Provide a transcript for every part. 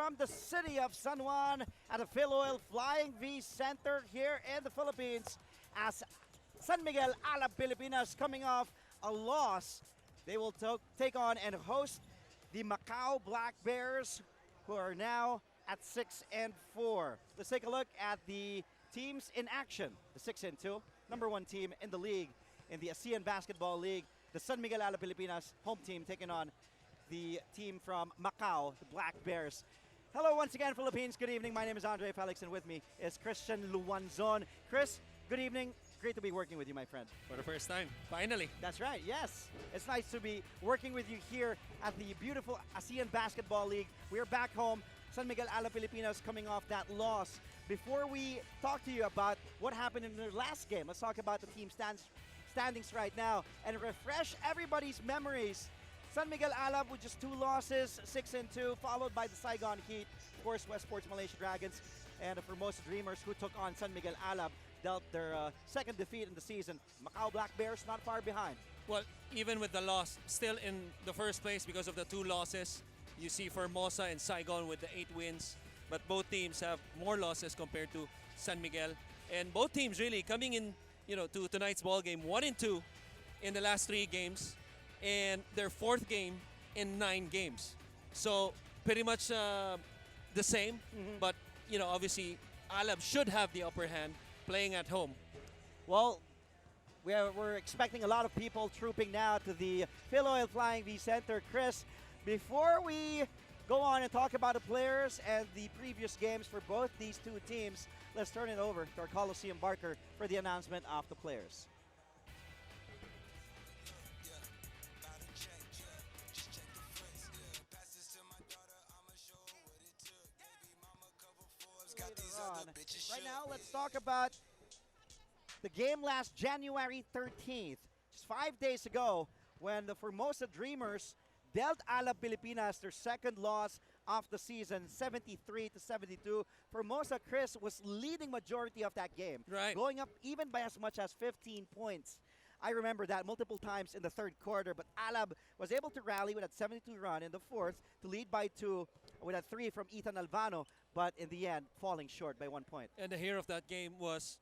from the city of San Juan at the Philoil Flying V Center here in the Philippines as San Miguel Alab Pilipinas coming off a loss. They will take on and host the Macau Black Bears, who are now at 6 and 4. Let's take a look at the teams in action. The 6 and 2, number 1 team in the league, in the ASEAN Basketball League. The San Miguel Alab Pilipinas home team taking on the team from Macau, the Black Bears. Hello once again, Philippines. Good evening. My name is Andre Felix, and with me is Christian Luanzon. Chris, good evening. Great to be working with you, my friend. For the first time, finally. That's right, yes. It's nice to be working with you here at the beautiful ASEAN Basketball League. We're back home. San Miguel Alab Pilipinas coming off that loss. Before we talk to you about what happened in their last game, let's talk about the team standings right now and refresh everybody's memories. San Miguel Alab with just 2 losses, 6 and 2, followed by the Saigon Heat, of course, West Sports Malaysia Dragons, and the Formosa Dreamers, who took on San Miguel Alab, dealt their second defeat in the season. Macau Black Bears not far behind. Well, even with the loss, still in the first place because of the 2 losses. You see Formosa and Saigon with the 8 wins, but both teams have more losses compared to San Miguel. And both teams really coming in, to tonight's ball game 1 and 2 in the last 3 games, and their 4th game in 9 games. So pretty much the same, but obviously Alab should have the upper hand playing at home. Well, we're expecting a lot of people trooping now to the Philoil Flying V Center. Chris, before we go on and talk about the players and the previous games for both these 2 teams, let's turn it over to our Coliseum Barker for the announcement of the players. Right now, let's talk about the game last January 13th, just 5 days ago, when the Formosa Dreamers dealt Alab Pilipinas their second loss of the season, 73-72. Formosa, Chris, was leading majority of that game, right, going up even by as much as 15 points. I remember that multiple times in the third quarter, but Alab was able to rally with a 72 run in the fourth to lead by 2 with a 3 from Ethan Albano, but in the end, falling short by 1 point. And the hero of that game was,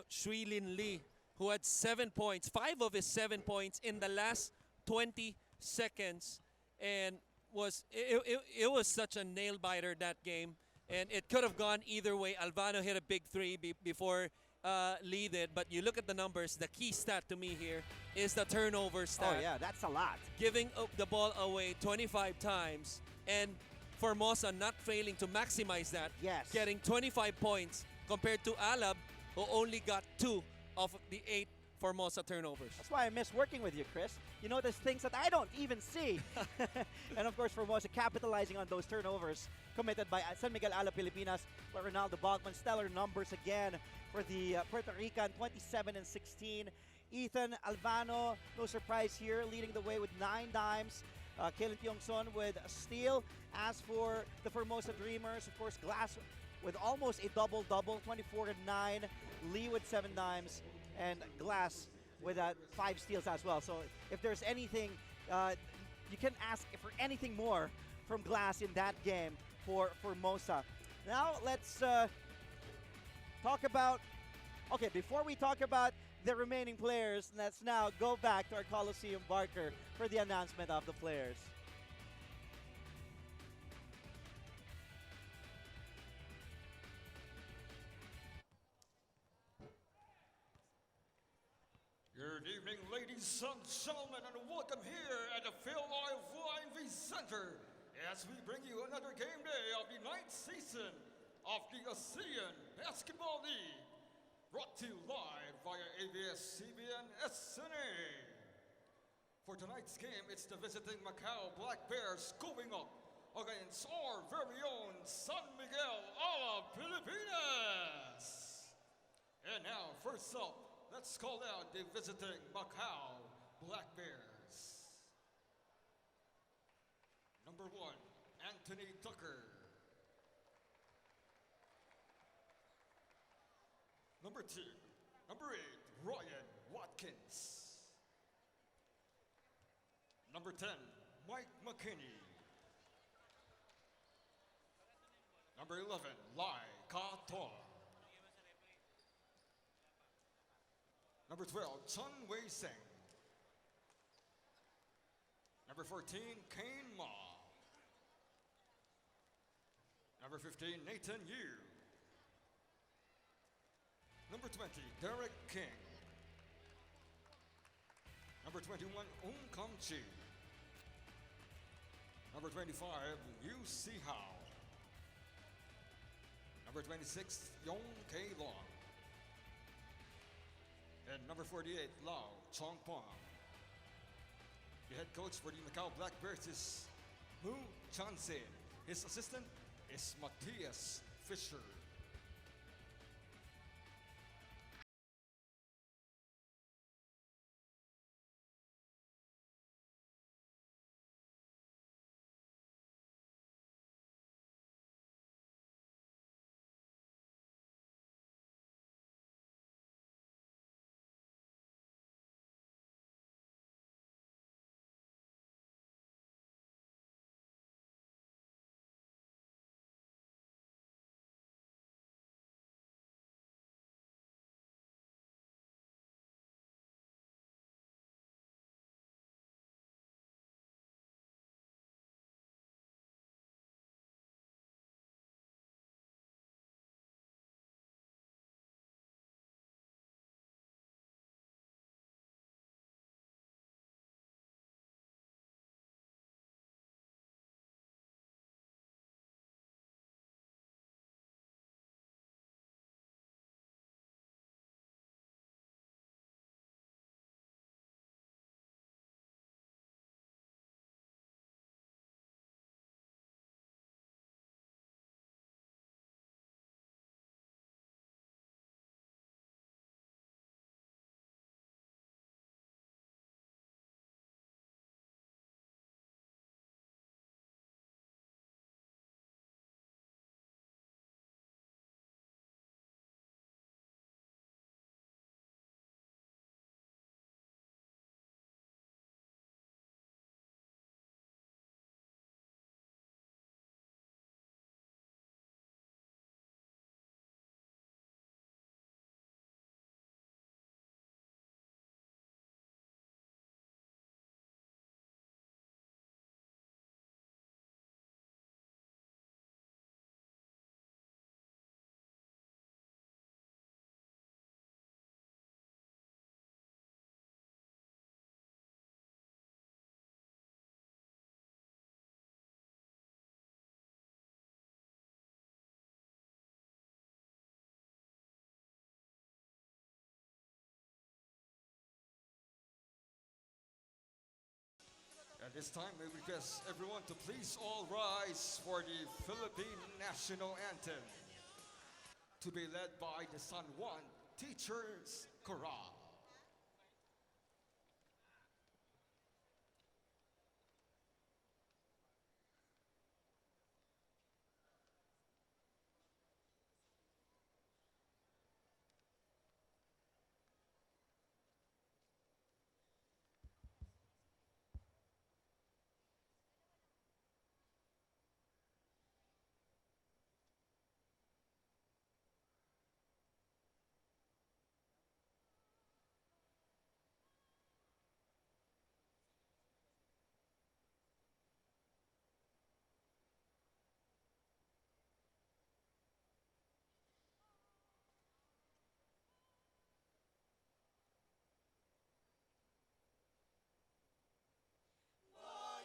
Shui Lin Lee, who had 7 points, 5 of his 7 points in the last 20 seconds, and it was such a nail biter that game, and it could have gone either way. Albano hit a big 3 before Lee did, but you look at the numbers. The key stat to me here is the turnover stat. Oh yeah, that's a lot. Giving the ball away 25 times, and Formosa not failing to maximize that. Yes. Getting 25 points compared to Alab, who only got 2 of the 8 Formosa turnovers. That's why I miss working with you, Chris. You notice things that I don't even see. And of course, Formosa capitalizing on those turnovers committed by San Miguel Alab Pilipinas, where Ronaldo Balkman, stellar numbers again for the Puerto Rican, 27 and 16. Ethan Albano, no surprise here, leading the way with 9 dimes. Kalen Tiongson with a steal. As for the Formosa Dreamers, of course, Glass with almost a double-double, 24 and 9. Lee with 7 dimes, and Glass with 5 steals as well. So if there's anything, you can ask for anything more from Glass in that game for Formosa. Now let's talk about, okay, before we talk about the remaining players, let's now go back to our Coliseum Barker for the announcement of the players. Good evening, ladies and gentlemen, and welcome here at the Philoil Flying V Center as we bring you another game day of the 9th season of the ASEAN Basketball League, brought to you live via ABS-CBN SNA. For tonight's game, it's the visiting Macau Black Bears going up against our very own San Miguel Alab Pilipinas. And now, first up, let's call out the visiting Macau Black Bears. Number 1, Anthony Tucker. Number 2, number 8, Ryan Watkins. Number 10, Mike McKinney. Number 11, Lai Ka-to. Number 12, Chun Wei-seng. Number 14, Kane Ma. Number 15, Nathan Yu. Number 20, Derek King. Number 21, Kang Chi. Number 25, Yu Si Hao. Number 26, Yong K Long. And number 48, Lau Chong Pong. The head coach for the Macau Black Bears is Mu Chansin. His assistant is Matthias Fischer. At this time, we request everyone to please all rise for the Philippine National Anthem, to be led by the San Juan Teachers Chorale.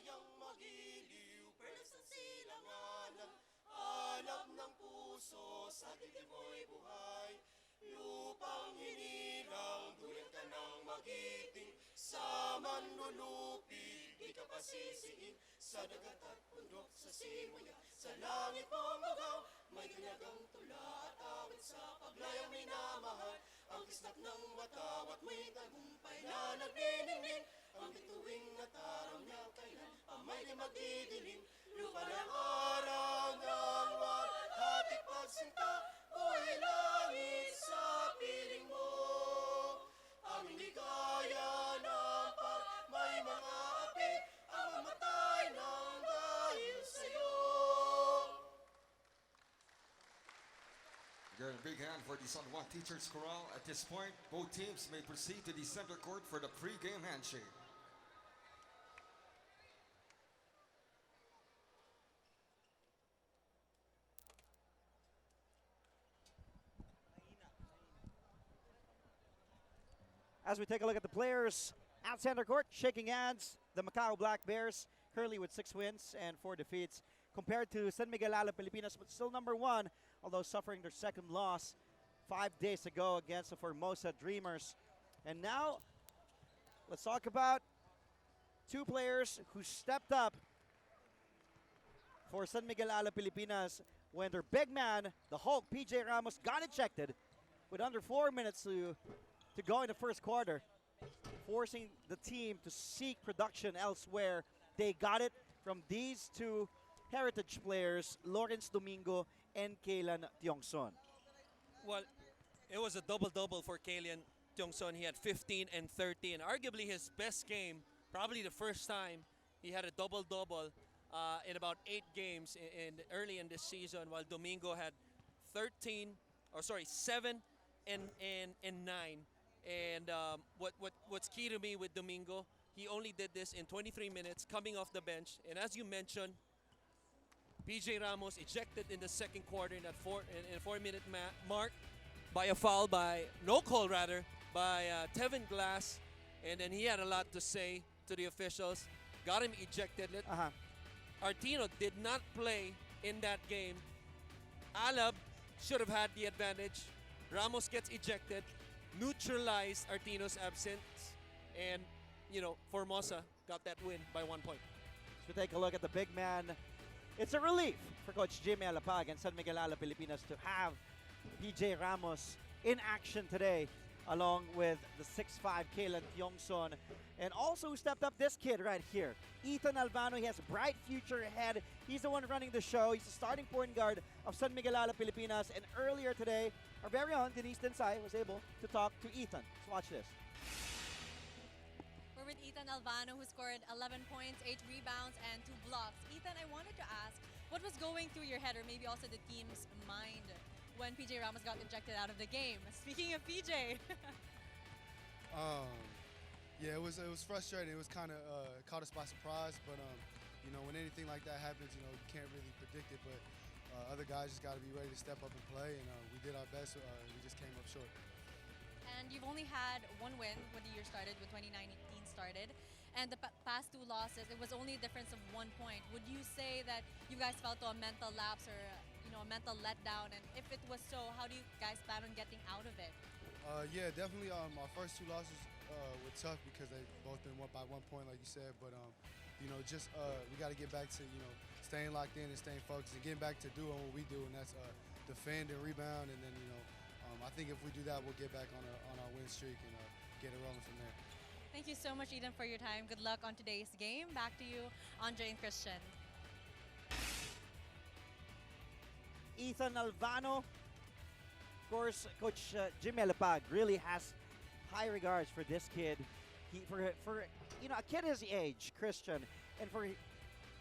Bayang magiliw, perlas ng silanganan, hanap ng puso, sa dibdib mo'y buhay. Lupang hinirang, duyan ka ng magiting, sa manlulupi, di ka pasisiin. Sa dagat at bundok, sa simaya, sa langit mong magaw, may ganagang tula at awit sa paglayang minamahal. Ang kisnap ng watawat, may tagumpay na nagniningning. Ang bituing at araw niya kailan pamay di magdidilim. Lupa ng araw ng walhatik pagsinta, buhay langit sa piling mo. Ang hindi kaya ng pag may mga api, ang mamatay ng dahil sa'yo. a big hand for the San Juan Teachers Chorale. At this point, both teams may proceed to the center court for the pre-game handshake. As we take a look at the players at center court, shaking hands, the Macau Black Bears currently with 6 wins and 4 defeats compared to San Miguel Ala Pilipinas, but still number 1, although suffering their second loss 5 days ago against the Formosa Dreamers. And now, let's talk about 2 players who stepped up for San Miguel Ala Pilipinas when their big man, the Hulk, PJ Ramos, got ejected with under 4 minutes to go in the first quarter, forcing the team to seek production elsewhere. They got it from these 2 heritage players, Lawrence Domingo and Kaylan Tiongson. Well, it was a double-double for Kaylan Tiongson. He had 15 and 30, and arguably his best game, probably the first time he had a double-double in about 8 games early in this season, while Domingo had 7 and 9. And what's key to me with Domingo, he only did this in 23 minutes coming off the bench. And as you mentioned, PJ Ramos ejected in the second quarter in that 4-minute mark by a foul by Tevin Glass. And then he had a lot to say to the officials, got him ejected. Artino did not play in that game. Alab should have had the advantage. Ramos gets ejected, neutralized Artino's absence, and Formosa got that win by 1 point. So take a look at the big man. It's a relief for Coach Jimmy Alapag and San Miguel Ala Pilipinas to have PJ Ramos in action today, along with the 6'5" Kaylan Tiongson. And also stepped up this kid right here, Ethan Albano. He has a bright future ahead. He's the one running the show. He's the starting point guard of San Miguel Ala Pilipinas. And earlier today, our very own Denise Tensai was able to talk to Ethan. Let's watch this. We're with Ethan Albano, who scored 11 points, 8 rebounds, and 2 blocks. Ethan, I wanted to ask, what was going through your head, or maybe also the team's mind, when PJ Ramos got ejected out of the game? Speaking of PJ. Yeah, it was frustrating. It was kind of caught us by surprise, but when anything like that happens, you can't really predict it. But other guys just got to be ready to step up and play, and we did our best. We just came up short. And you've only had 1 win when the year started, when 2019 started, and the past 2 losses, it was only a difference of 1 point. Would you say that you guys felt a mental lapse or a mental letdown? And if it was so, how do you guys plan on getting out of it? Yeah, definitely. Our first 2 losses were tough because they both been won by 1 point, like you said. But we got to get back to staying locked in and staying focused and getting back to doing what we do, and that's defend and rebound. And then I think if we do that, we'll get back on our win streak and get it rolling from there. Thank you so much, Eden, for your time. Good luck on today's game. Back to you, Andre and Christian. Ethan Albano. Of course, Coach Jimmy Alapag really has high regards for this kid. For a kid his age, Christian, and for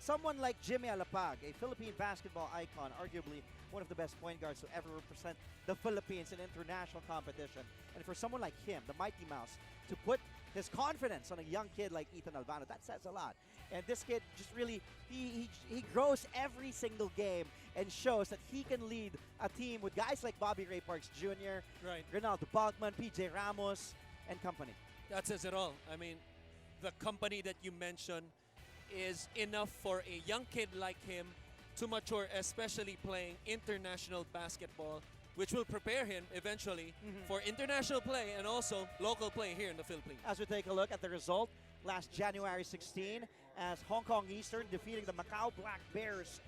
someone like Jimmy Alapag, a Philippine basketball icon, arguably one of the best point guards to ever represent the Philippines in international competition. And for someone like him, the Mighty Mouse, to put his confidence on a young kid like Ethan Albano, that says a lot. And this kid just really, he grows every single game and shows that he can lead a team with guys like Bobby Ray Parks Jr., Right. Ronaldo Bachman, PJ Ramos, and company. That says it all. I mean, the company that you mentioned is enough for a young kid like him to mature, especially playing international basketball, which will prepare him eventually for international play and also local play here in the Philippines. As we take a look at the result last January 16, as Hong Kong Eastern defeating the Macau Black Bears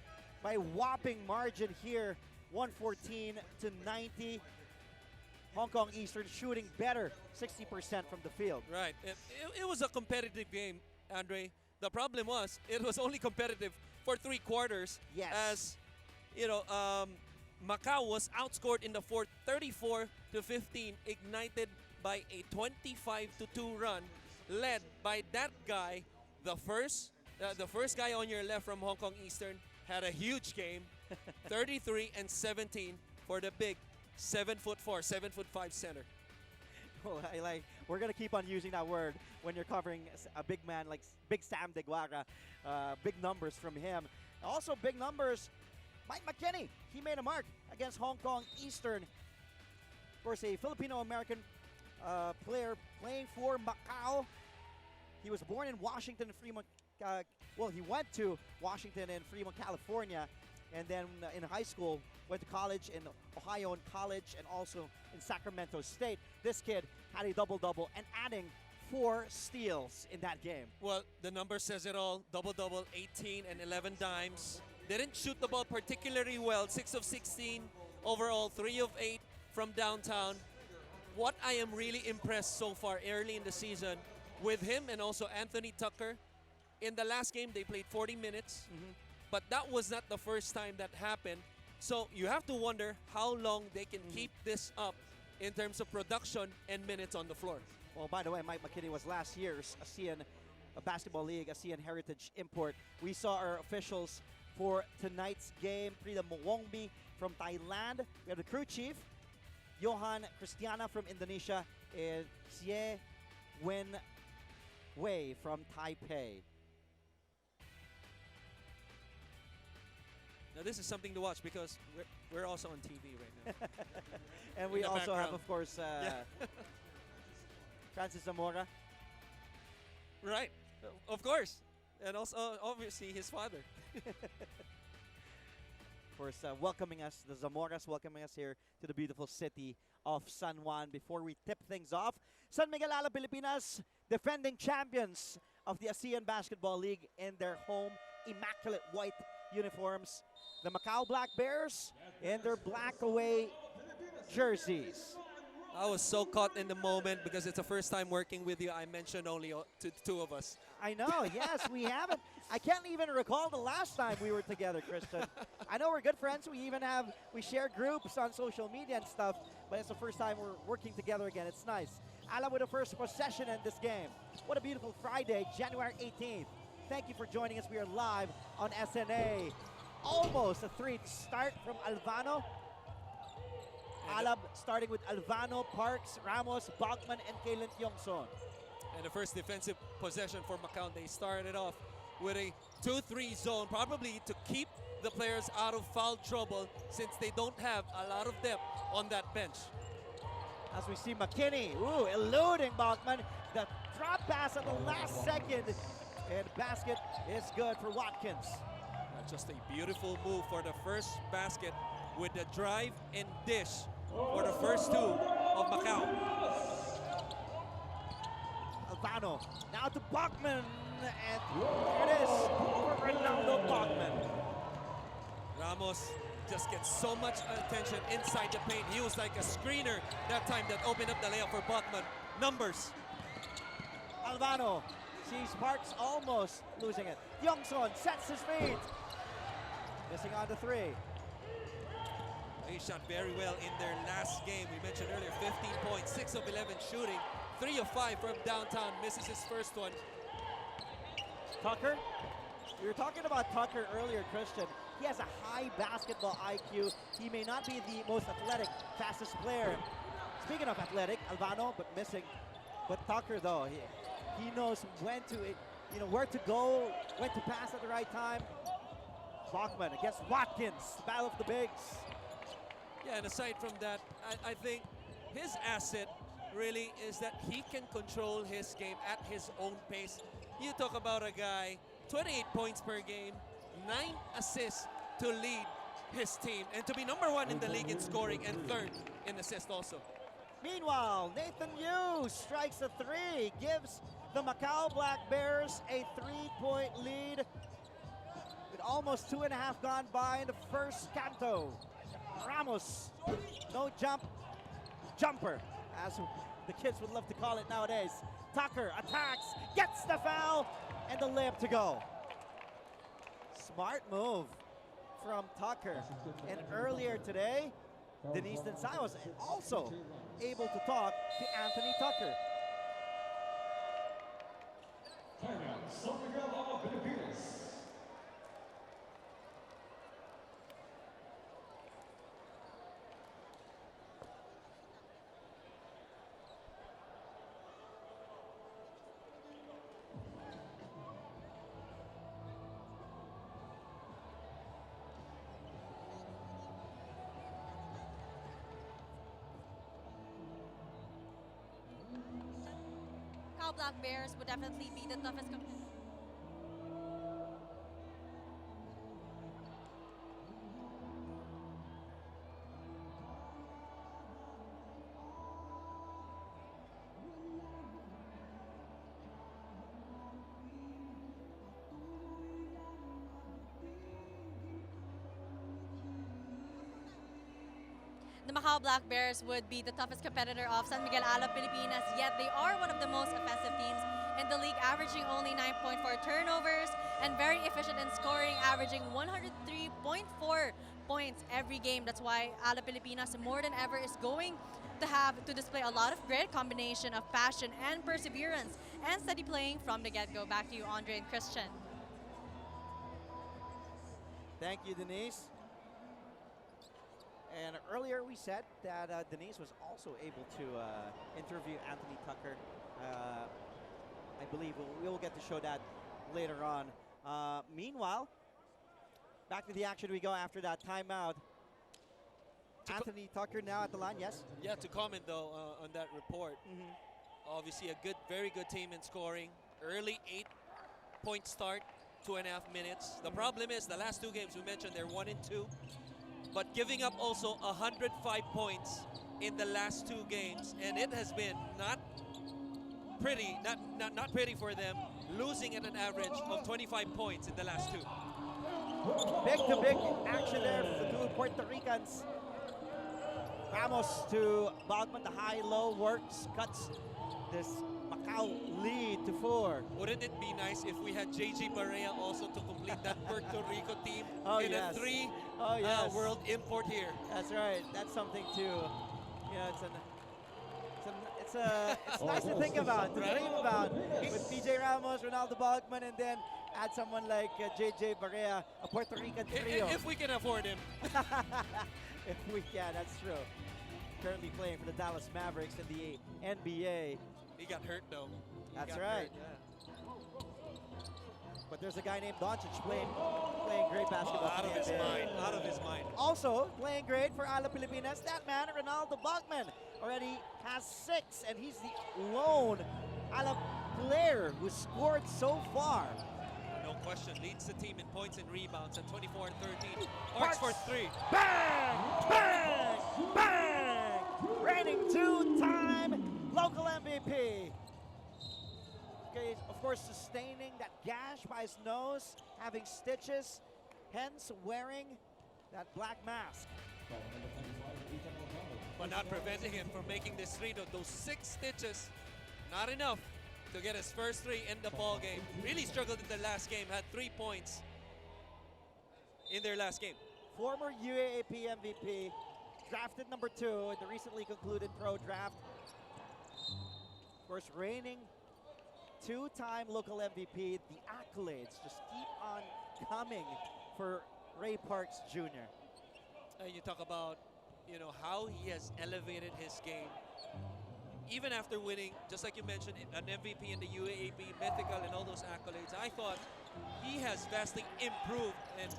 by a whopping margin here, 114-90. Hong Kong Eastern shooting better, 60% from the field. Right. It was a competitive game, Andre. The problem was it was only competitive for 3 quarters. Yes. As Macau was outscored in the fourth, 34-15, ignited by a 25-2 run, led by that guy. The first guy on your left from Hong Kong Eastern had a huge game, 33 and 17 for the big 7'4", 7'5" center. Well, we're gonna keep on using that word when you're covering a big man like Big Sam Deguara. Big numbers from him. Also big numbers. Mike McKinney. He made a mark against Hong Kong Eastern. Of course, a Filipino-American player playing for Macau. He was born in Washington, Fremont. He went to Washington and Fremont, California, and then in high school went to college in Ohio and college, and also in Sacramento State. This kid had a double-double and adding 4 steals in that game. Well, the number says it all. Double-double, 18 and 11 dimes. Didn't shoot the ball particularly well. 6 of 16 overall, 3 of 8 from downtown. What I am really impressed so far early in the season with him and also Anthony Tucker. In the last game, they played 40 minutes, but that was not the first time that happened. So you have to wonder how long they can keep this up in terms of production and minutes on the floor. Well, by the way, Mike McKinney was last year's ASEAN Basketball League, ASEAN Heritage Import. We saw our officials for tonight's game. Prida Mwongbi from Thailand. We have the crew chief, Johan Christiana from Indonesia, and Xie Wen Wei from Taipei. Now this is something to watch because we're also on TV right now. And we the also have, background. of course, Francis Zamora. Right, of course. And also, obviously, his father. Of course, welcoming us, the Zamoras welcoming us here to the beautiful city of San Juan. Before we tip things off, San Miguel Ala Pilipinas, defending champions of the ASEAN Basketball League in their home immaculate white uniforms. The Macau Black Bears in their black away jerseys. I was so caught in the moment because it's the first time working with you. I mentioned only to the 2 of us. I know, yes, we haven't. I can't even recall the last time we were together, Christian. I know we're good friends. We share groups on social media and stuff, but it's the first time we're working together again. It's nice. Ala with the first possession in this game. What a beautiful Friday, January 18th. Thank you for joining us. We are live on SNA. Almost a 3 start from Alvano. Alab starting with Alvano, Parks, Ramos, Bachman, and Kalen Tiongson. And the first defensive possession for Macau, they started off with a 2-3 zone, probably to keep the players out of foul trouble since they don't have a lot of depth on that bench. As we see McKinney, eluding Bachman. The drop pass at the last second. And basket is good for Watkins. Just a beautiful move for the first basket with the drive and dish for the first 2 of Macau. Alvano now to Bachman, and there it is for Ronaldo Bachman. Ramos just gets so much attention inside the paint. He was like a screener that time that opened up the layup for Bachman. Numbers. Alvano sees Parks almost losing it. Youngson sets his feet. Missing on the 3. They shot very well in their last game. We mentioned earlier, 15 points, 6 of 11 shooting, 3 of 5 from downtown, misses his first one. Tucker, we were talking about Tucker earlier, Christian. He has a high basketball IQ. He may not be the most athletic, fastest player. Speaking of athletic, Alvano, but missing. But Tucker, though, he knows when to, where to go, when to pass at the right time. Bachman against Watkins, battle of the bigs. Yeah, and aside from that, I think his asset really is that he can control his game at his own pace. You talk about a guy, 28 points per game, 9 assists to lead his team, and to be number 1 in the league in scoring and 3rd in assists also. Meanwhile, Nathan Yu strikes a 3, gives the Macau Black Bears a 3-point lead. With almost 2.5 gone by in the first canto. Ramos, no jumper, as the kids would love to call it nowadays. Tucker attacks, gets the foul, and the layup to go. Smart move from Tucker. And earlier today, Denise Densai was also able to talk to Anthony Tucker. San Miguel Ala Pilipinas. Black Bears would definitely be the toughest competitor. The Macau Black Bears would be the toughest competitor of San Miguel Alab Pilipinas, yet they are one of the most offensive teams in the league, averaging only 9.4 turnovers and very efficient in scoring, averaging 103.4 points every game. That's why Alab Pilipinas more than ever is going to have to display a lot of great combination of passion and perseverance and steady playing from the get-go. Back to you, Andre and Christian. Thank you, Denise. And earlier we said that Denise was also able to interview Anthony Tucker. I believe we will get to show that later on. Meanwhile, back to the action we go after that timeout. Anthony Tucker now at the line, yes? Yeah, to comment though on that report, obviously a very good team in scoring. Early 8-point start, 2.5 minutes. The problem is the last two games we mentioned they're 1-2, but giving up also 105 points in the last two games, and it has been not pretty, not pretty for them, losing at an average of 25 points in the last two. Big to big action there for the two Puerto Ricans. Ramos to Bogman, the high-low works, cuts this Macau lead to 4. Wouldn't it be nice if we had JJ Barea also to complete that Puerto Rico team in yes. a 3 yes. world import here? That's right. That's something to, it's nice to think about, to dream about, with PJ Ramos, Ronaldo Bogman, and then add someone like JJ Barea, a Puerto Rican trio. If we can afford him. If we can, that's true. Currently playing for the Dallas Mavericks in the NBA. He got hurt though. That's got right. hurt, yeah. But there's a guy named Doncic playing great basketball. Out of for the his NBA. mind. Out of his mind. Also playing great for Alab Pilipinas, that man, Ronaldo Bogman, already has 6, and he's the lone Alab player who scored so far. No question. Leads the team in points and rebounds at 24 and 13. Parks for 3. Bang! Bang! Bang! Reigning 2-time local MVP. Okay, of course, sustaining that gash by his nose, having stitches, hence wearing that black mask. But not preventing him from making this 3. Those 6 stitches, not enough to get his first 3 in the ball game. Really struggled in the last game, had 3 points in their last game. Former UAAP MVP, drafted number 2 in the recently concluded pro draft. Of course, reigning 2-time local MVP. The accolades just keep on coming for Ray Parks Jr. And you talk about, how he has elevated his game. Even after winning, just like you mentioned, an MVP in the UAAP, Mythical, and all those accolades, I thought he has vastly improved and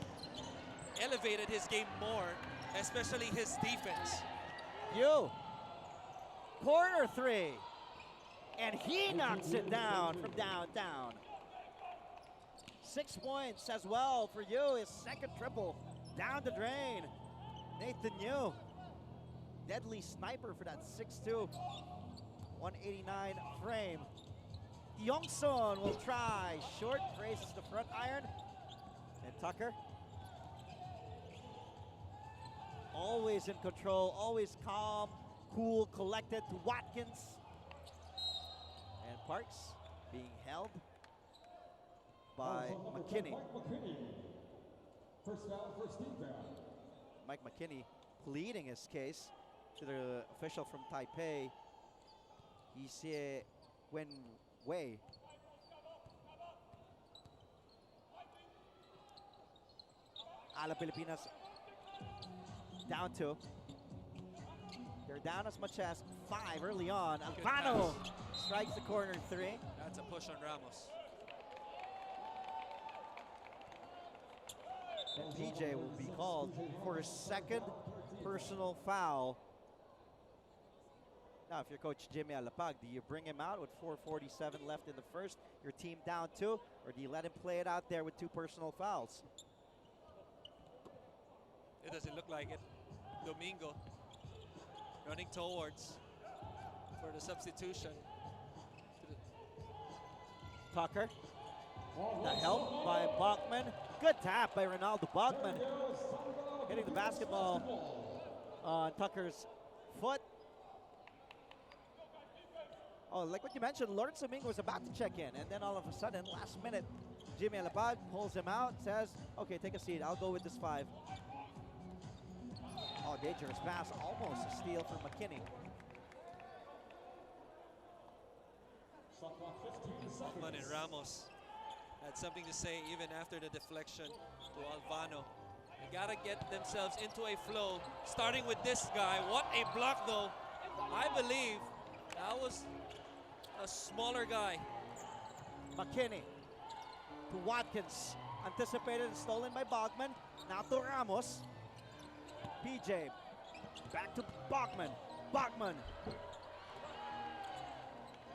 elevated his game more, especially his defense. Corner 3. And he knocks it down from downtown. 6 points as well for you. His second triple down the drain. Nathan Yu, deadly sniper for that 6'2", 189 frame. Youngson will try. Short, raises the front iron. And Tucker, always in control, always calm, cool, collected to Watkins. And Parks being held by McKinney. First foul, first team foul. Mike McKinney pleading his case to the official from Taipei, Issei Wen Wei. Alab Pilipinas down 2. They're down as much as 5 early on. Good Alfano pass. strikes the corner 3. That's a push on Ramos. And DJ will be called for his second personal foul. Now, if you're Coach Jimmy Alapag, do you bring him out with 4:47 left in the first, your team down 2, or do you let him play it out there with 2 personal fouls? It doesn't look like it. Domingo running towards for the substitution. Tucker. The help by Bachman. Good tap by Ronaldo Bachman. Hitting the basketball on Tucker's foot. Oh, like what you mentioned, Lawrence Domingo was about to check in, and then all of a sudden, last minute, Jimmy Alapag pulls him out, says, okay, take a seat, I'll go with this 5. Oh, dangerous pass, almost a steal from McKinney. Bachman and Ramos had something to say even after the deflection to Alvano. They gotta get themselves into a flow, starting with this guy. What a block, though. I believe that was a smaller guy. McKinney to Watkins. Anticipated and stolen by Bachman. Now to Ramos. PJ. Back to Bachman. Bachman.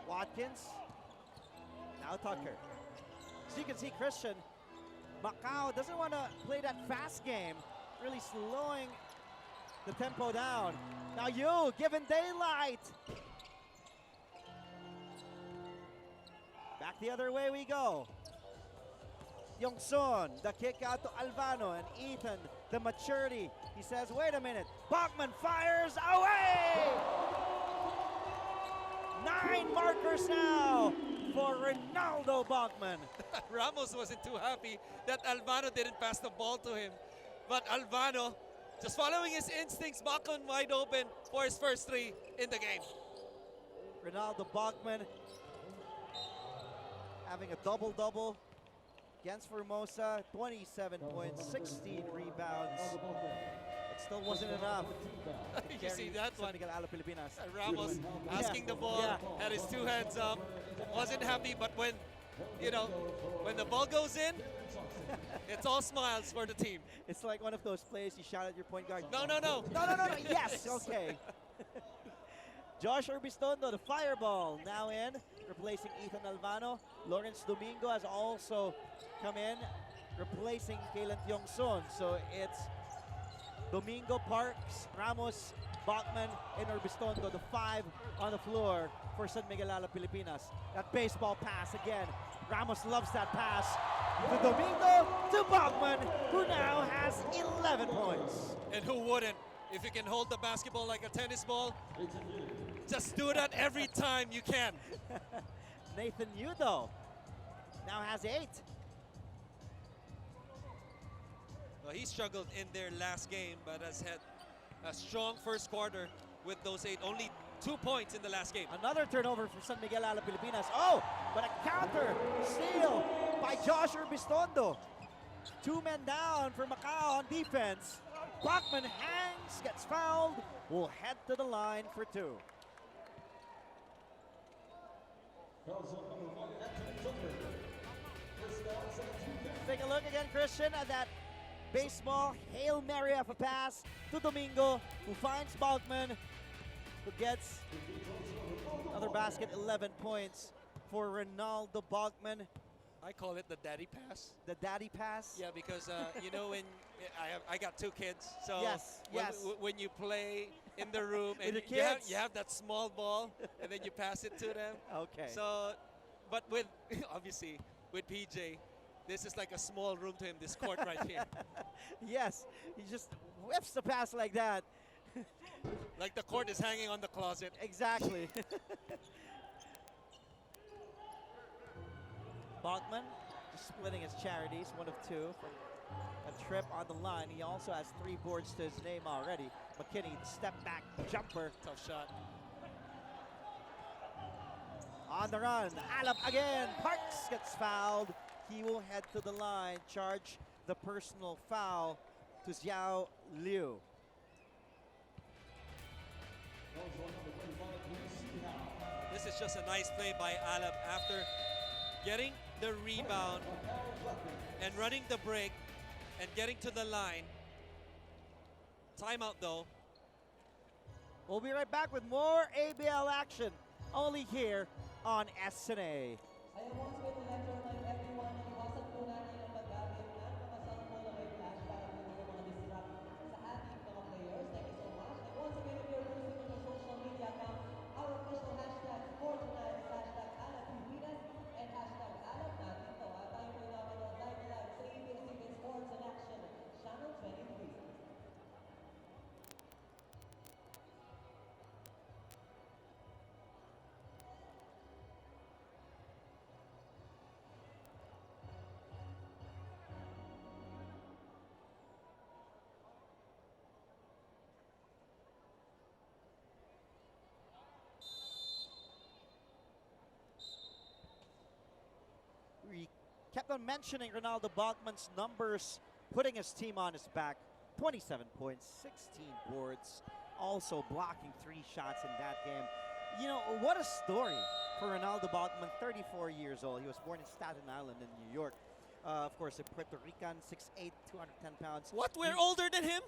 Watkins. Now Tucker. So you can see Christian, Macau doesn't want to play that fast game. Really slowing the tempo down. Now you, given daylight. Back the other way we go. Yongsun, the kick out to Alvano, and Ethan, the maturity. He says, wait a minute. Bachman fires away! 9 markers now for Ronaldo Bachman. Ramos wasn't too happy that Alvano didn't pass the ball to him. But Alvano, just following his instincts, Bachman wide open for his first 3 in the game. Ronaldo Bachman having a double-double against Formosa. 27 points, 16 rebounds. It still wasn't enough. You see that San one? Miguel Ala Pilipinas. Ramos asking the ball, had his 2 hands up, wasn't happy, but when, you know, when the ball goes in, it's all smiles for the team. It's like one of those plays you shout at your point guard. No, no, no. No. Yes, okay. Josh Urbistondo, the fireball, now in, replacing Ethan Alvano. Lawrence Domingo has also come in, replacing Kalen Tiongson. So it's Domingo, Parks, Ramos, Bachman, and Urbistondo, the 5 on the floor for San Miguel Ala Pilipinas. That baseball pass again. Ramos loves that pass. To Domingo, to Bachman, who now has 11 points. And who wouldn't? If you can hold the basketball like a tennis ball, just do that every time you can. Nathan Udo now has 8. Well, he struggled in their last game, but has had a strong first quarter with those 8. Only 2 points in the last game. Another turnover for San Miguel Ala Pilipinas. Oh, but a counter steal by Josh Urbistondo. 2 men down for Macau on defense. Bachman hangs, gets fouled, will head to the line for 2. Take a look again, Christian, at that baseball Hail Mary of a pass to Domingo, who finds Bachman, who gets another basket, 11 points for Ronaldo Bachman. I call it the daddy pass. The daddy pass? Yeah, because you know, when I got 2 kids, so Yes, yes. when you play in the room and With the you kids? have that small ball and then you pass it to them. Okay. So, but with obviously with PJ, this is like a small room to him. This court right here, Yes, he just whips the pass like that. like the court is hanging on the closet. Exactly. Bachman just splitting his charities, 1 of 2 from a trip on the line. He also has 3 boards to his name already. McKinney, the step back jumper. Tough shot. On the run, Alap again. Parks gets fouled. He will head to the line, charge the personal foul to Xiao Liu. This is just a nice play by Alap after getting the rebound and running the break and getting to the line. Timeout though. We'll be right back with more ABL action only here on SNA. We kept on mentioning Ronaldo Bogman's numbers, putting his team on his back. 27 points, 16 boards, also blocking 3 shots in that game. You know, what a story for Ronaldo Bogman, 34 years old. He was born in Staten Island in New York. Of course, a Puerto Rican, 6'8", 210 pounds. What? We're older than him?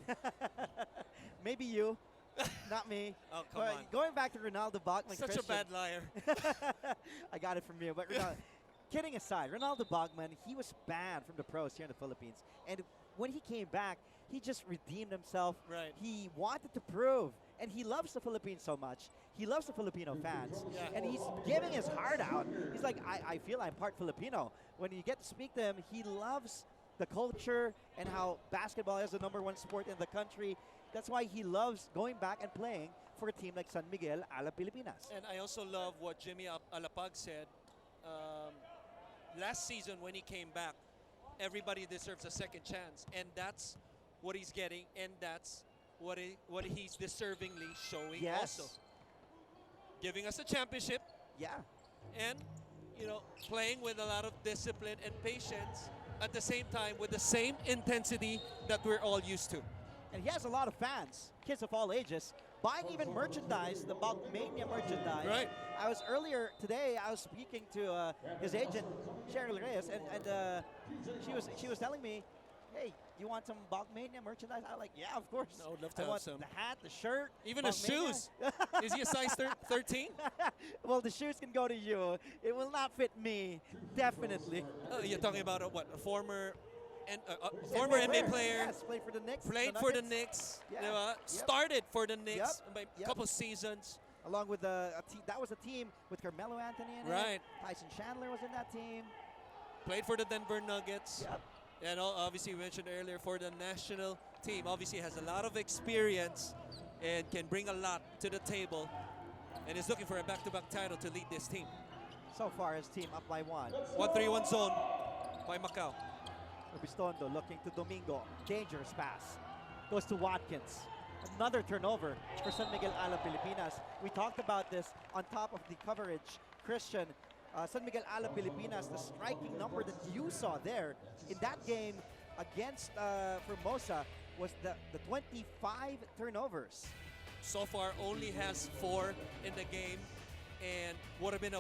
Maybe you, not me. Oh, come But on. going back to Ronaldo Bogman, Such a Christian, bad liar. I got it from you. But kidding aside, Ronaldo Bogman, he was banned from the pros here in the Philippines. And when he came back, he just redeemed himself. Right. He wanted to prove. And he loves the Philippines so much. He loves the Filipino fans. Yeah. And he's giving his heart out. He's like, I feel I'm part Filipino. When you get to speak to him, he loves the culture and how basketball is the #1 sport in the country. That's why he loves going back and playing for a team like San Miguel a la Pilipinas. And I also love what Jimmy Alapag said. Last season when he came back, everybody deserves a second chance. And that's what he's getting. And that's what he's deservingly showing Yes. also. Giving us a championship Yeah. and, you know, playing with a lot of discipline and patience at the same time with the same intensity that we're all used to. And he has a lot of fans, kids of all ages, buying even merchandise, the Bogmania merchandise. Right. I was earlier today, I was speaking to his agent, Cheryl Reyes, and she was telling me, hey, you want some Bogmania merchandise? I was like, yeah, of course. I would love to I have want some. the hat, the shirt. Even the Bogmania. shoes. Is he a size 13? Well, the shoes can go to you. It will not fit me, definitely. Oh, you're talking about a former NBA player. Yes, played for the Knicks. Played for the Knicks. Yeah. Diba? Yep. Started for the Knicks by a Yep. couple seasons. Along with that was a team with Carmelo Anthony in Right. it. Tyson Chandler was in that team. Played for the Denver Nuggets. Yep. And obviously, we mentioned earlier, for the national team. Obviously, has a lot of experience and can bring a lot to the table. And is looking for a back-to-back title to lead this team. So far, his team up by 1. 1-3-1 zone by Macau. Obistondo looking to Domingo. Dangerous pass. Goes to Watkins. Another turnover for San Miguel a la Pilipinas. We talked about this on top of the coverage. Christian, San Miguel a la Pilipinas, the striking number that you saw there in that game against Formosa was the 25 turnovers. So far, only has 4 in the game. And would have been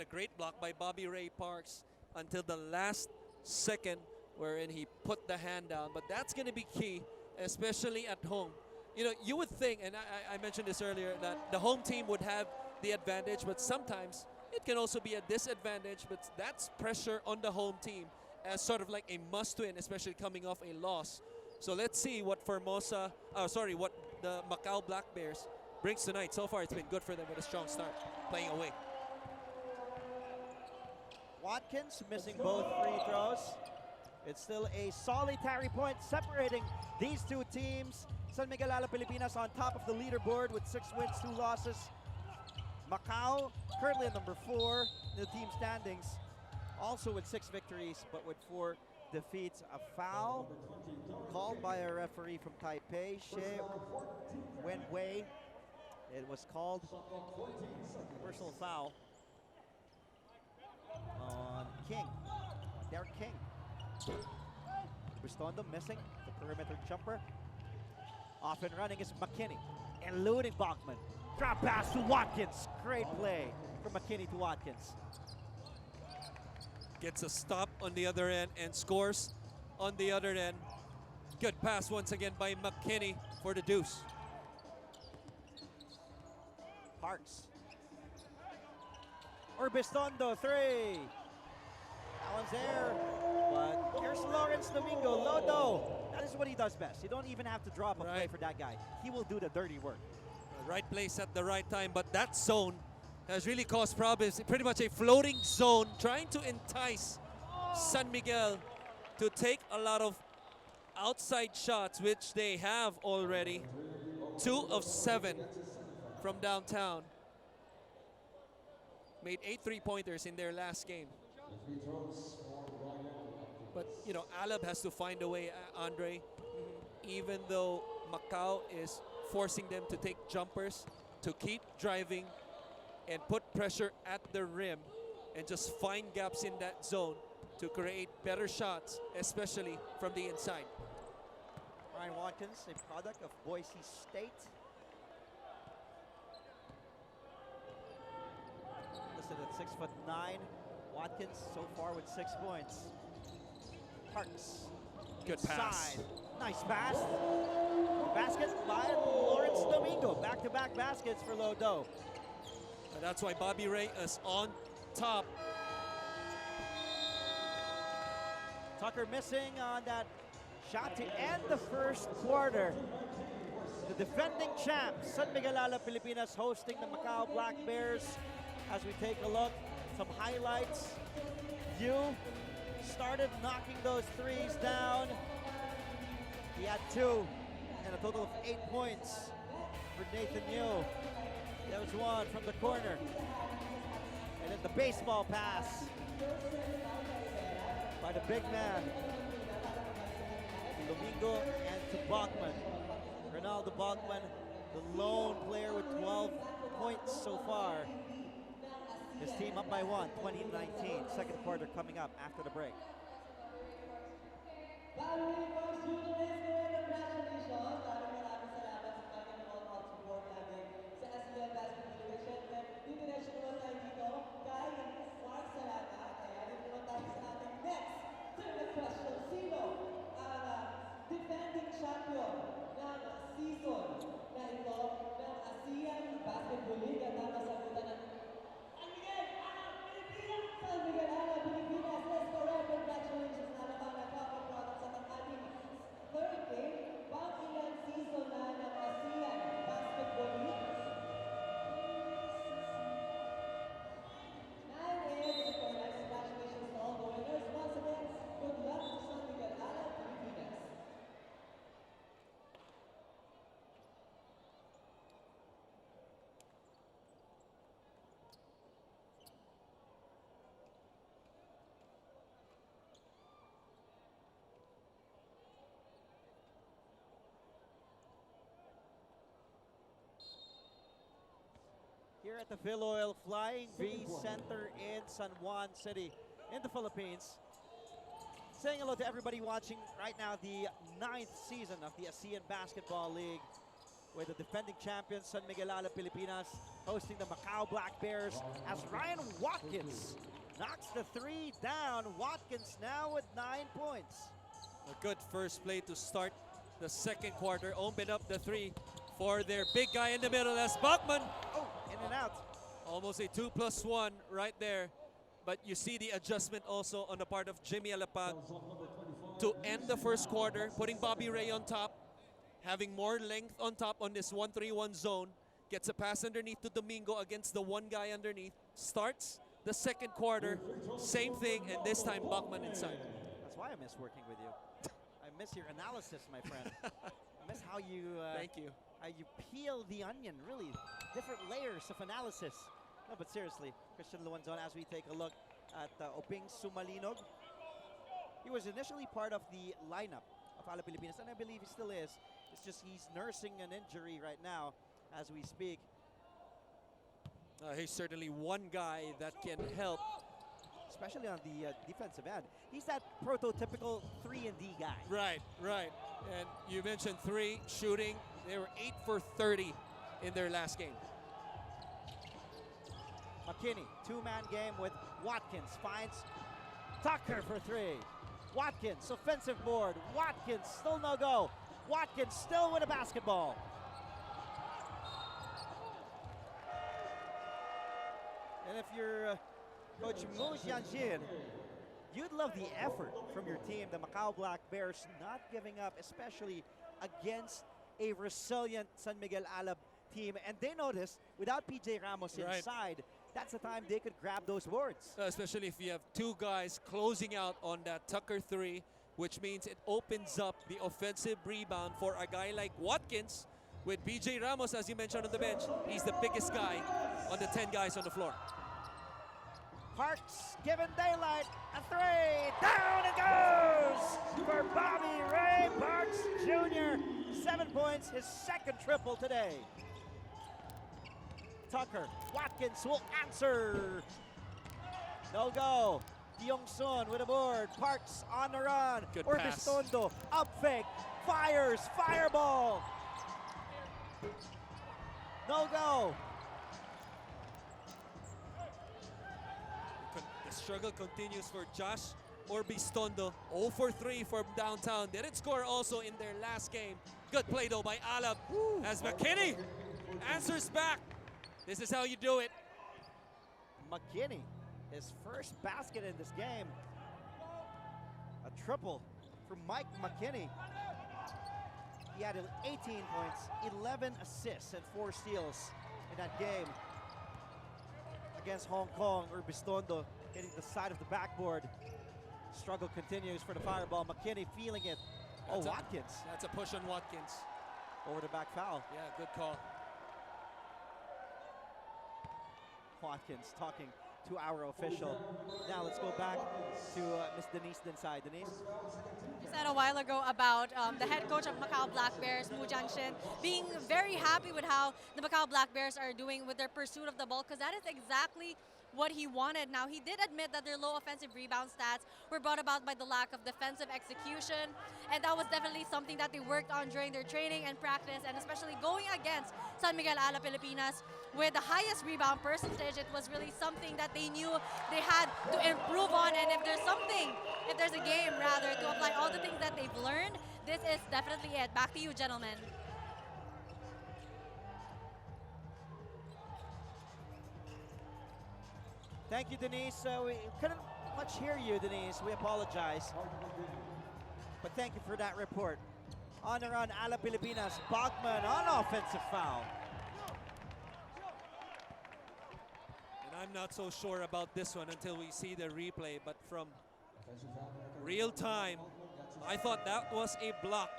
a great block by Bobby Ray Parks until the last second, wherein he put the hand down. But that's going to be key, especially at home. You know, you would think, and I mentioned this earlier, that the home team would have the advantage, but sometimes it can also be a disadvantage. But that's pressure on the home team as sort of like a must-win, especially coming off a loss. So let's see what what the Macau Black Bears brings tonight. So far, it's been good for them with a strong start, playing away. Watkins missing both free throws. It's still a solitary point separating these two teams. San Miguel a la Pilipinas on top of the leaderboard with 6 wins, 2 losses. Macau currently at number 4 in the team standings, also with 6 victories but with 4 defeats. A foul called by a referee from Taipei, She Wenwei. It was called personal foul on King, Derek King. Bristondo missing the perimeter jumper. Off and running is McKinney, eluding Bachman. Drop pass to Watkins. Great play from McKinney to Watkins. Gets a stop on the other end and scores on the other end. Good pass once again by McKinney for the deuce. Parks. Urbistondo, 3. That one's there. But here's Lawrence Domingo. Lodo. That is what he does best. You don't even have to drop a play Right. for that guy. He will do the dirty work. Right place at the right time, but that zone has really caused problems. Pretty much a floating zone trying to entice San Miguel to take a lot of outside shots, which they have already. 2 of 7 from downtown. Made 8 3-pointers in their last game. But, you know, Alab has to find a way, Andre, even though Macau is forcing them to take jumpers, to keep driving and put pressure at the rim and just find gaps in that zone to create better shots, especially from the inside. Ryan Watkins, a product of Boise State. Listed at 6'9". Watkins so far with 6 points. Parks. Good pass. Inside. Nice pass. Basket by Lawrence Domingo. Back-to-back baskets for Lodo. And that's why Bobby Ray is on top. Tucker missing on that shot to end the first quarter. The defending champs, San Miguel Ala Pilipinas, hosting the Macau Black Bears. As we take a look, some highlights. Yu started knocking those threes down. He had 2 and a total of 8 points for Nathan Yu. There was 1 from the corner. And then the baseball pass by the big man to Domingo and to Bachman. Ronaldo Bachman, the lone player with 12 points so far. His team up by 1, 2019. Second quarter coming up after the break. Defending champion ng season na ito ng ASEAN Basketball League at ang nasagutan ng San Miguel Ala Pilipinas! San Miguel Ala Pilipinas, let's go red! Congratulations na naman ang product sa ating third game, pang-ilan season na ng ASEAN Basketball League. And it's for next, congratulations to all the winners. Once again, good luck to San Miguel Ala Pilipinas. Here at the Philoil Flying V Center in San Juan City in the Philippines. Saying hello to everybody watching right now the 9th season of the ASEAN Basketball League with the defending champions San Miguel Ala Pilipinas hosting the Macau Black Bears as Ryan Watkins knocks the 3 down. Watkins now with 9 points. A good first play to start the second quarter. Open up the 3 for their big guy in the middle. That's Bachman. Oh, in and out. Almost a 2+1 right there. But you see the adjustment also on the part of Jimmy Alapag to end the first quarter, putting Bobby Ray on top, having more length on top on this 1-3-1 zone. Gets a pass underneath to Domingo against the one guy underneath. Starts the second quarter, same thing, and this time Bachman inside. That's why I miss working with you. I miss your analysis, my friend. I miss how you Thank you. how you peel the onion, really. Different layers of analysis. No, but seriously, Christian Luanzon, as we take a look at Oping Sumalinog, he was initially part of the lineup of Ala Pilipinas, and I believe he still is. It's just he's nursing an injury right now as we speak. He's certainly one guy that can help. Especially on the defensive end. He's that prototypical 3-and-D guy. Right, right. And you mentioned 3 shooting. They were 8 for 30 in their last game. McKinney, 2-man game with Watkins. Finds Tucker for 3. Watkins, offensive board. Watkins, still no go. Watkins still with a basketball. And if you're Coach Mu Jianjin, you'd love the effort from your team, the Macau Black Bears, not giving up, especially against a resilient San Miguel Alab team. And they noticed, without PJ Ramos Right. inside, that's the time they could grab those boards. Especially if you have two guys closing out on that Tucker 3, which means it opens up the offensive rebound for a guy like Watkins. With PJ Ramos, as you mentioned on the bench, he's the biggest guy on the 10 guys on the floor. Parks given daylight, a three, down it goes for Bobby Ray Parks Jr. 7 points, his second triple today. Tucker, Watkins will answer. No go. Young Sun with a board. Parks on the run. Good pass. Orbistondo, up fake, fires, fireball. No go. The struggle continues for Josh Orbistondo. 0 for 3 from downtown. Didn't score also in their last game. Good play though by Alab as McKinney answers back. This is how you do it. McKinney, his first basket in this game. A triple from Mike McKinney. He had 18 points, 11 assists, and 4 steals in that game against Hong Kong. Urbistondo hitting the side of the backboard. Struggle continues for the fireball. McKinney feeling it. That's a- Watkins That's a push on Watkins. over the back foul. Yeah, good call. Watkins talking to our official. Now let's go back to Miss Denise Densai. Denise? You said a while ago about the head coach of Macau Black Bears, Mu Jianshin, being very happy with how the Macau Black Bears are doing with their pursuit of the ball, because that is exactly what he wanted. Now, he did admit that their low offensive rebound stats were brought about by the lack of defensive execution, and that was definitely something that they worked on during their training and practice, and especially going against San Miguel Ala Pilipinas with the highest rebound percentage. It was really something that they knew they had to improve on, and if there's a game rather, to apply all the things that they've learned, this is definitely it. Back to you, gentlemen. Thank you, Denise. We couldn't much hear you, Denise. We apologize. But thank you for that report. On the run, Ala Pilipinas. Bachman on offensive foul. And I'm not so sure about this one until we see the replay, but from real time, I thought that was a block.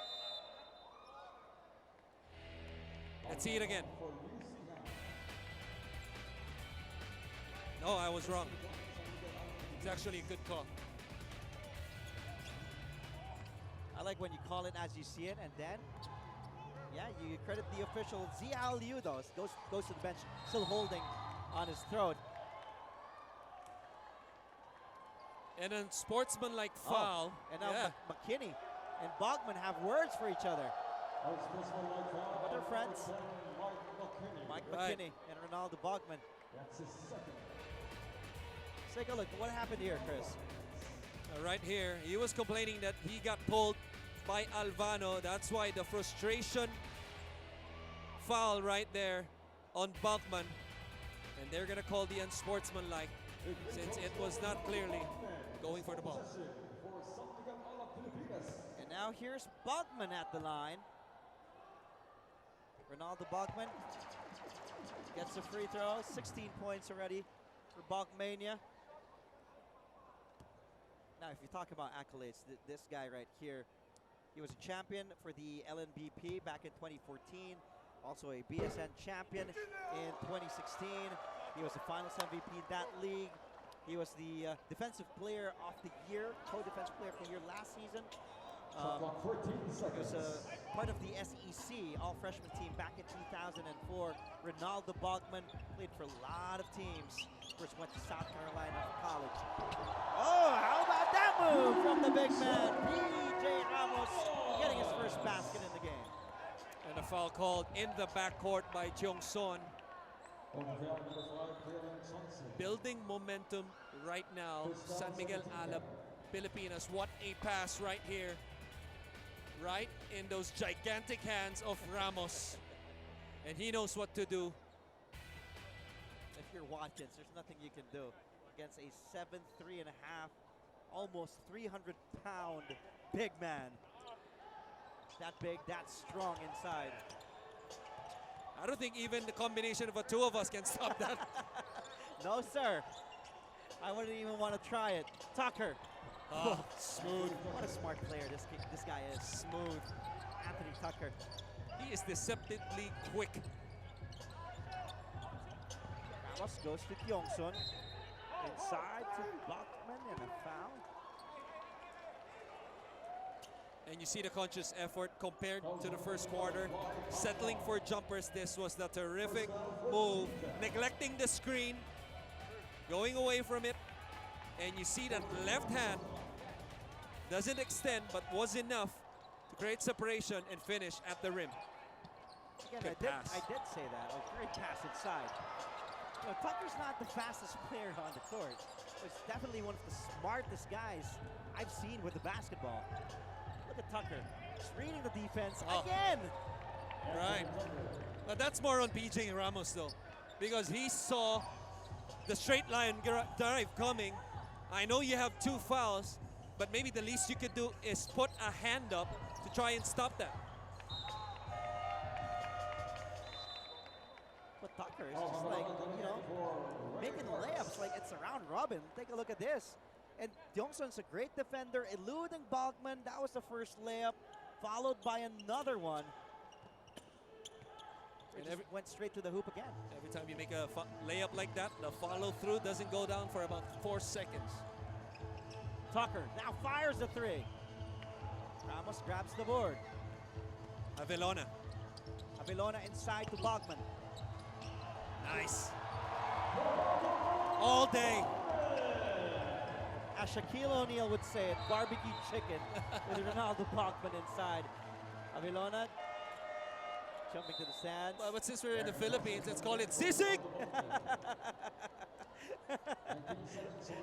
Let's see it again. No, I was wrong. It's actually a good call. I like when you call it as you see it, and then, yeah, you credit the official. Zia Liu, though, goes to the bench, still holding on his throat. And a sportsman-like foul. And now yeah. McKinney and Bachman have words for each other. But they're friends. Mike Right. McKinney and Ronaldo Bachman. Let's take a look. What happened here, Chris? Right here, he was complaining that he got pulled by Alvano. That's why the frustration foul right there on Bachman. And they're going to call the unsportsmanlike since it was not clearly going for the ball. And now here's Bachman at the line. Ronaldo Bachman gets a free throw. 16 points already for Bachmania. Now, if you talk about accolades, this guy right here, he was a champion for the LNBP back in 2014, also a BSN champion in 2016. He was the finals MVP in that league. He was the defensive player of the year, co-defensive player of the year last season. He was part of the SEC all-freshman team back in 2004. Ronaldo Bachman played for a lot of teams. First went to South Carolina for college. Oh, how about that move from the big man, PJ Ramos, getting his first basket in the game. And a foul called in the backcourt by Jung Son. Building momentum right now. San Miguel Alab Pilipinas. What a pass right here. Right in those gigantic hands of Ramos. And he knows what to do. if you're Watkins, there's nothing you can do against a 7'3" and a half, almost 300-pound big man. That big, that strong inside. I don't think even the combination of the two of us can stop that. No, sir. I wouldn't even want to try it. Tucker. Oh, smooth. What a smart player this guy is. Smooth. Anthony Tucker. He is deceptively quick. Ramos goes to Kyungsun. Inside to Bachman and a foul. And you see the conscious effort compared to the first quarter. Settling for jumpers, this was the terrific move. Neglecting the screen, going away from it. And you see that left hand doesn't extend, but was enough to create separation and finish at the rim. Again, Good pass. I did say that. A great pass inside. You know, Tucker's not the fastest player on the court. He's definitely one of the smartest guys I've seen with the basketball. Look at Tucker. He's reading the defense again. Right. But that's more on PJ Ramos though, because he saw the straight line drive coming. I know you have 2 fouls, but maybe the least you could do is put a hand up to try and stop that. But Tucker is just like, you know, making layups like it's a round robin. Take a look at this. And Kyungsun's a great defender, eluding Bachman. That was the first layup, followed by another one. It just went straight to the hoop again. Every time you make a layup like that, the follow through doesn't go down for about 4 seconds. Tucker now fires the 3. Ramos grabs the board. Avelona. Avelona inside to Bachman. Nice. All day. As Shaquille O'Neal would say it, barbecue chicken with Ronaldo Bachman inside. Avelona jumping to the stands. Well, but since we're in the Philippines, let's call it sisig.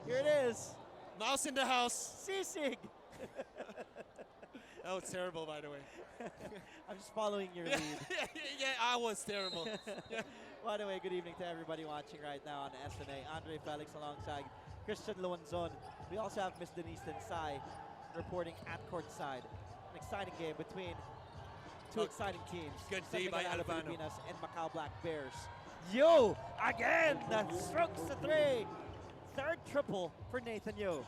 Here it is. Mouse in the house. Sisig. That was terrible, by the way. I'm just following your lead. Yeah, I was terrible. Yeah. By the way, good evening to everybody watching right now on SMA. Andre Felix alongside Christian Luanzon. We also have Miss Denise Tensai reporting at courtside. An exciting game between two exciting teams. Good San D by Miguel Albano. Filipinas and Macau Black Bears. Yo, again, that strokes the 3. Third triple for Nathan Yo.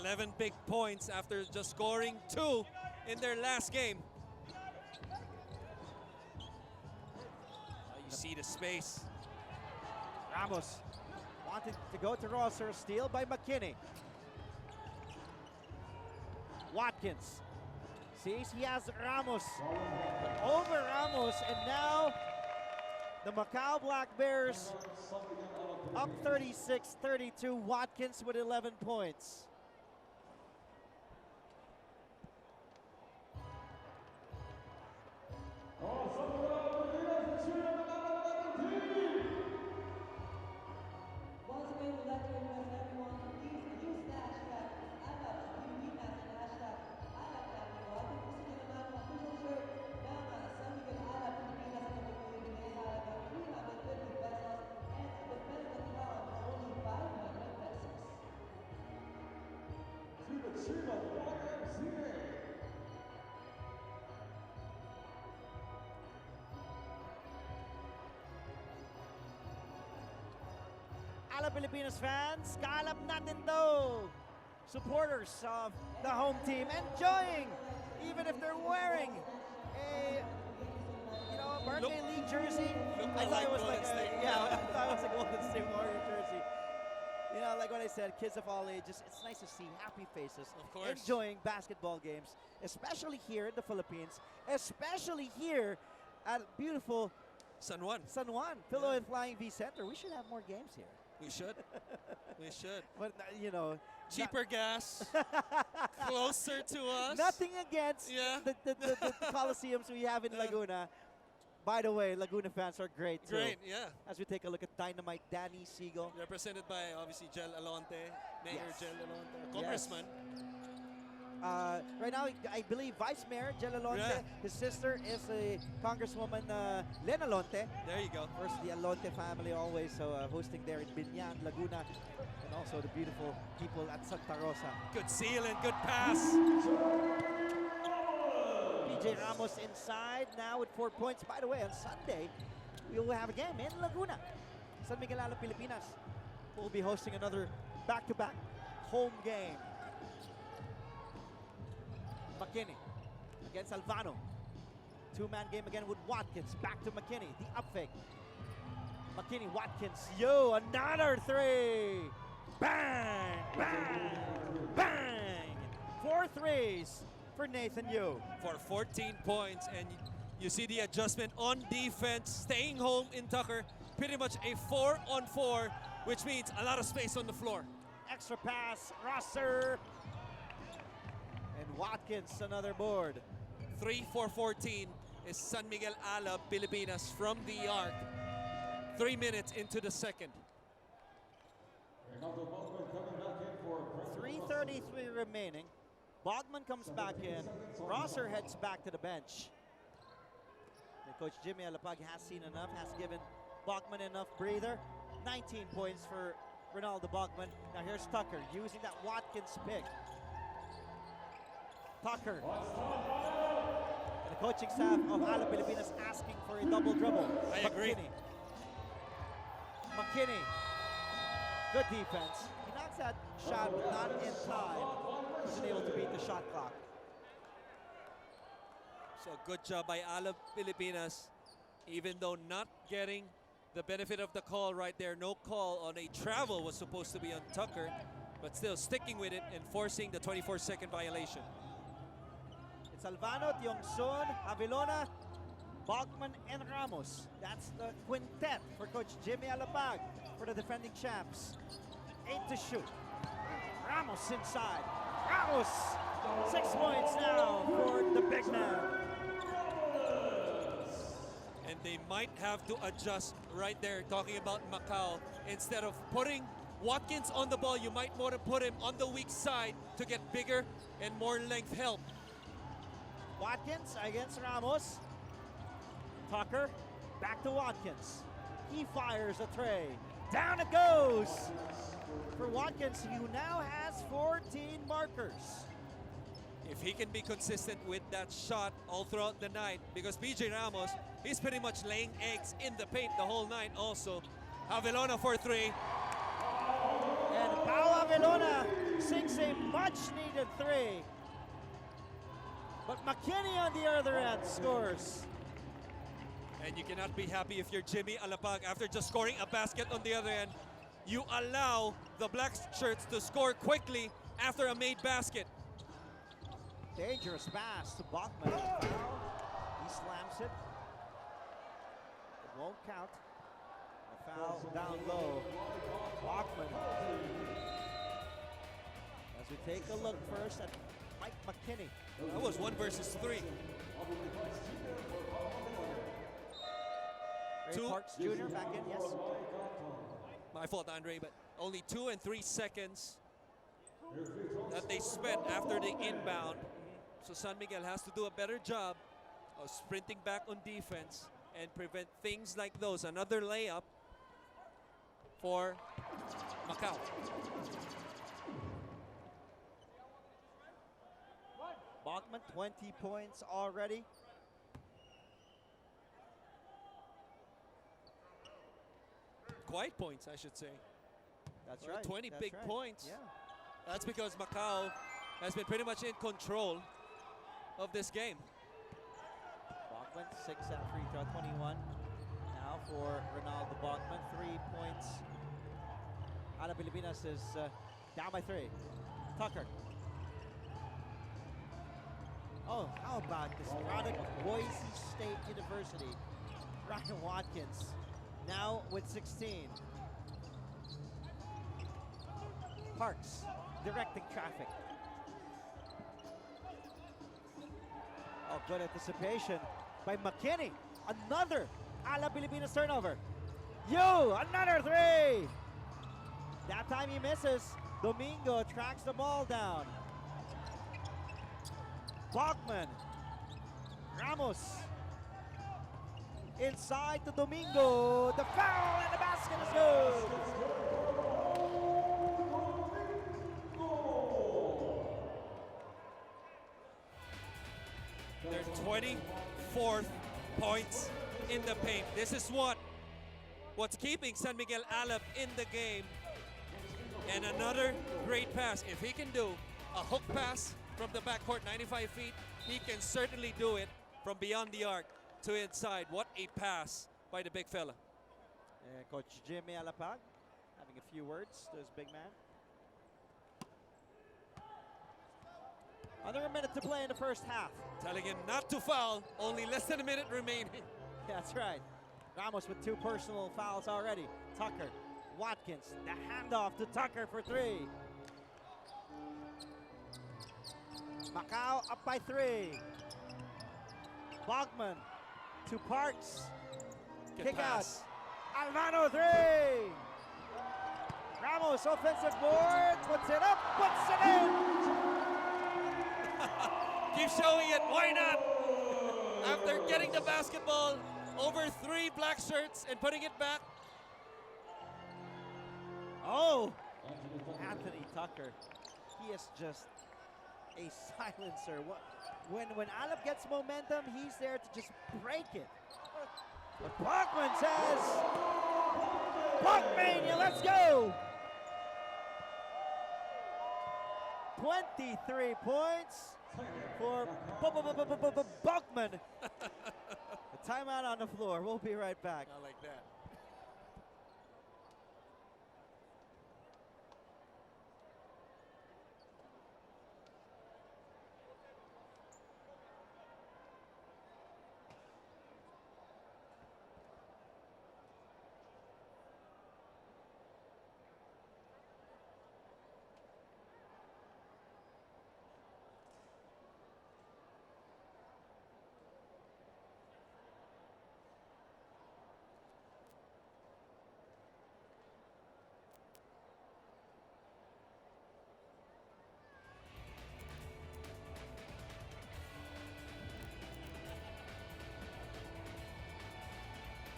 11 big points after just scoring 2 in their last game. You see the space. Ramos wanted to go to Rosser, steal by McKinney. Watkins sees he has Ramos, but over Ramos, and now the Macau Black Bears up 36-32. Watkins with 11 points. Once again, we'd like to request everyone to please use the hashtag #Pilipinas and hashtag #Latino. At kung gusto nyo naman ang official shirt ng San Miguel Ala Pilipinas ito po yung binigay sa halagang 350 pesos and independent account for only 500 pesos. To the Chino YMCA. Ala Pilipinas fans, kaalap natin to. Supporters of the home team enjoying, even if they're wearing a birthday league jersey. I thought it was like I thought it was a Golden State Warrior jersey. You know, like what I said, kids of all ages, it's nice to see happy faces, Of course. enjoying basketball games, especially here in the Philippines, especially here at beautiful San Juan. San Juan, Pillow and Flying V Center. We should have more games here. We should. We should. But, you know, Cheaper gas. Closer to us. nothing against Yeah. the Coliseums we have in Laguna. By the way, Laguna fans are great too. Great, yeah. As we take a look at Dynamite Danny Siegel. Represented by, obviously, Jel Alonte, Mayor Yes. Jel Alonte, Yes. Congressman. right now, I believe Vice Mayor Jel Alonte, Yeah. his sister is a Congresswoman Len Alonte. There you go. Of course, the Alonte family always hosting there in Binyan, Laguna, and also the beautiful people at Santa Rosa. Good seal and good pass. PJ Ramos inside now with 4 points. By the way, on Sunday, we will have a game in Laguna. San Miguel Ala Pilipinas will be hosting another back-to-back home game. McKinney against Alvano. Two-man game again with Watkins. Back to McKinney. The up fake. McKinney, Watkins. Yo, another three. Bang, bang, bang. 4 threes for Nathan Yo. For 14 points, and you see the adjustment on defense, staying home in Tucker. Pretty much a 4-on-4, which means a lot of space on the floor. Extra pass, Rosser. And Watkins, another board. 3 for 14 is San Miguel Ala Pilipinas from the arc. 3 minutes into the second. 3:33 remaining. Bogman comes back in. Rosser heads back to the bench. And Coach Jimmy Alapag has seen enough, has given Bogman enough breather. 19 points for Ronaldo Bogman. Now here's Tucker using that Watkins pick. Tucker. And the coaching staff of Ala Pilipinas asking for a double dribble. I agree. McKinney. Good defense. He knocks that shot, but not in time. Wasn't able to beat the shot clock. So good job by Ala Pilipinas, even though not getting the benefit of the call right there. No call on a travel was supposed to be on Tucker, but still sticking with it and forcing the 24-second violation. It's Alvano, Tiongson, Avilona, Bogman, and Ramos. That's the quintet for Coach Jimmy Alapag for the defending champs. 8 to shoot. Ramos inside. Ramos! 6 points now for the big man. And they might have to adjust right there, talking about Macau. Instead of putting Watkins on the ball, you might want to put him on the weak side to get bigger and more length help. Watkins against Ramos. Tucker, back to Watkins. He fires a tray. Down it goes for Watkins, who now has 14 markers. If he can be consistent with that shot all throughout the night, because PJ Ramos, he's pretty much laying eggs in the paint the whole night also. Avelona for 3. And Pau Avelona sinks a much-needed 3. But McKinney on the other end scores. And you cannot be happy if you're Jimmy Alapag after just scoring a basket on the other end. You allow the black shirts to score quickly after a made basket. Dangerous pass to Bachman. He slams it. It won't count. A foul down low. Bachman. As we take a look first at Mike McKinney. That was 1 versus 3. Ray Two. Parks Jr. back in, yes. My fault, Andre, but only 2 and 3 seconds that they spent after the inbound. So San Miguel has to do a better job of sprinting back on defense and prevent things like those. Another layup for Macau. Bachman, 20 points already. Quite points, I should say. That's Well, right. 20 that's big right. points. Yeah. That's because Macau has been pretty much in control of this game. Bachman, 6 at free throw, 21. Now for Ronaldo Bachman, 3 points. Ala Pilipinas is down by 3. Tucker. Oh, how about this product of Boise State University? Ryan Watkins, now with 16. Parks, directing traffic. Oh, good anticipation by McKinney. Another Ala Pilipinas turnover. Yo, another 3. That time he misses. Domingo tracks the ball down. Bachman. Ramos. Inside to Domingo. The foul and the basket is good. Their 24th points in the paint. This is what's keeping San Miguel Alab in the game. And another great pass. If he can do a hook pass from the backcourt 95 feet, he can certainly do it from beyond the arc to inside. What a pass by the big fella. Coach Jimmy Alapag having a few words to his big man. Under a minute to play in the first half. Telling him not to foul. Only less than a minute remaining. That's right. Ramos with 2 personal fouls already. Tucker, Watkins, the handoff to Tucker for 3. Macau up by 3. Bachman to Parks. Good Kick pass. out. Alvano 3. Ramos offensive board. Puts it up. Puts it in. Keep showing it. Why not? After getting the basketball over 3 black shirts and putting it back. Oh, Anthony Tucker. He is just a silencer. When Alab gets momentum, he's there to just break it. But Bachman says, Bachmania, let's go! 23 points for Bachman. A timeout on the floor. We'll be right back. I like that.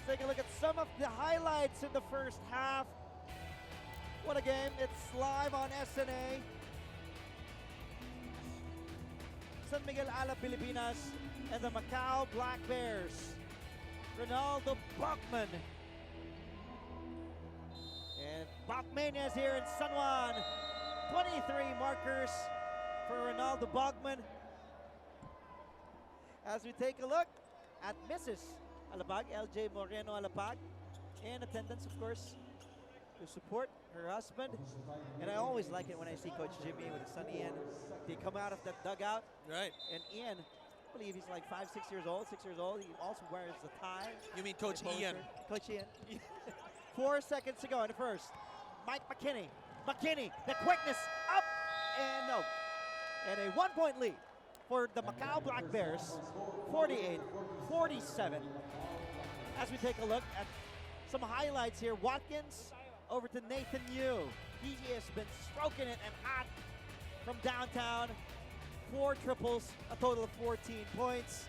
Take a look at some of the highlights in the first half. What a game. It's live on SNA. San Miguel Alab Pilipinas and the Macau Black Bears. Ronaldo Bachman. And Bachmania is here in San Juan. 23 markers for Ronaldo Bachman. As we take a look at Mrs. Alapag, LJ Moreno Alapag, in attendance, of course, to support her husband. And I always like it when I see Coach Jimmy with his son Ian. They come out of that dugout, Right. and Ian, I believe he's like 5, 6 years old, 6 years old. He also wears the tie. You mean Coach the Ian? poster. Coach Ian. 4 seconds to go in the first. Mike McKinney. McKinney, the quickness, up, and no. And a 1-point lead for the Macau Black Bears, 48-47. As we take a look at some highlights here, Watkins over to Nathan Yu. He has been stroking it and hot from downtown. 4 triples, a total of 14 points.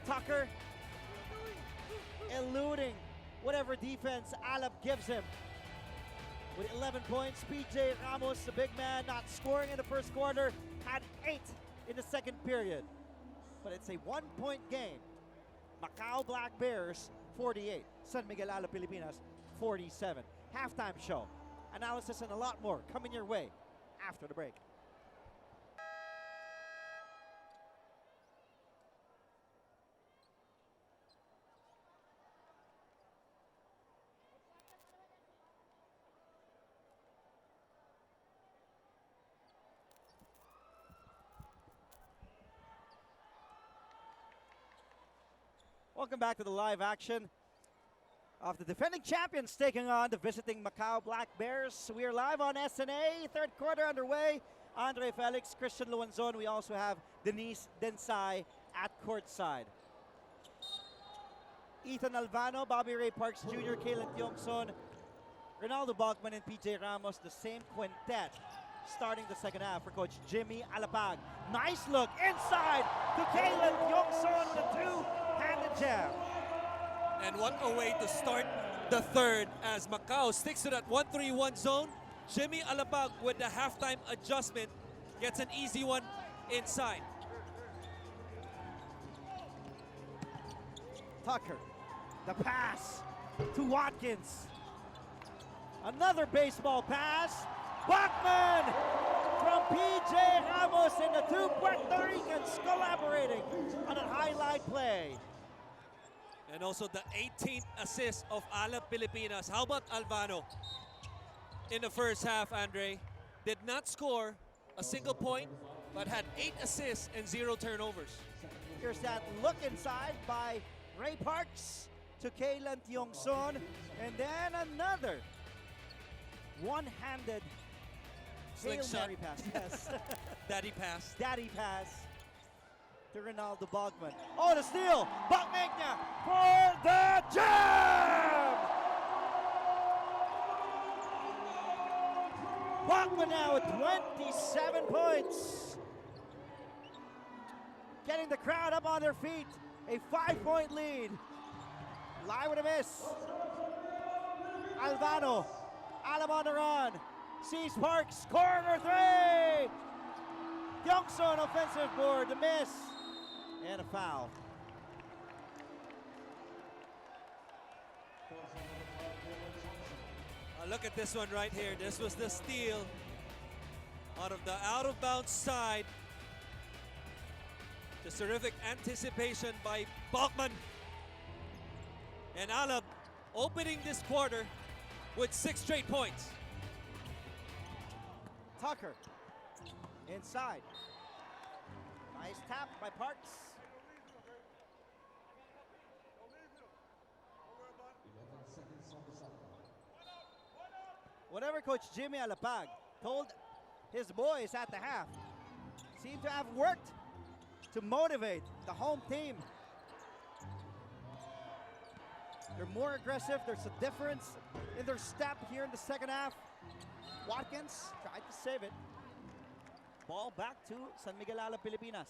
Tucker eluding whatever defense Alab gives him with 11 points. PJ Ramos, the big man, not scoring in the first quarter, had 8 in the second period. But it's a 1-point game. Macau Black Bears, 48. San Miguel Alab Pilipinas, 47. Halftime show. Analysis and a lot more coming your way after the break. Welcome back to the live action of the defending champions taking on the visiting Macau Black Bears. We are live on SNA, third quarter underway. Andre Felix, Christian Luanzon. We also have Denise Densai at courtside. Ethan Alvano, Bobby Ray Parks Jr., Kalen Tiongson, Ronaldo Bachman, and PJ Ramos, the same quintet starting the second half for Coach Jimmy Alapag. Nice look inside to Kalen Yongson, the two-handed jab. And what a way to start the third as Macau sticks to that 1-3-1 zone. Jimmy Alapag with the halftime adjustment gets an easy one inside. Tucker, the pass to Watkins. Another baseball pass. Bachman from PJ Ramos, and the two Puerto Ricans collaborating on a highlight play. And also the 18th assist of Alab Pilipinas. How about Alvano? In the first half, Andre, did not score a single point, but had 8 assists and 0 turnovers. Here's that look inside by Ray Parks to Kaylan Tiongson, and then another one-handed Hail Slingshot. Mary pass. Yes. Daddy pass. Daddy pass to Ronaldo Bogman. Oh, the steal! Bogmania for the jam! Bogman now with 27 points. Getting the crowd up on their feet. A 5-point lead. Lie with a miss. Alvano. Alab on the run. Sees Parks. Corner 3. Youngson offensive board. The miss. And a foul. Look at this one right here. This was the steal out of the out-of-bounds side. Just terrific anticipation by Bachman. And Alab opening this quarter with 6 straight points. Tucker. Inside. Nice tap by Parks. Whatever Coach Jimmy Alapag told his boys at the half seemed to have worked to motivate the home team. They're more aggressive. There's a difference in their step here in the second half. Watkins tried to save it. Ball back to San Miguel Alab Pilipinas.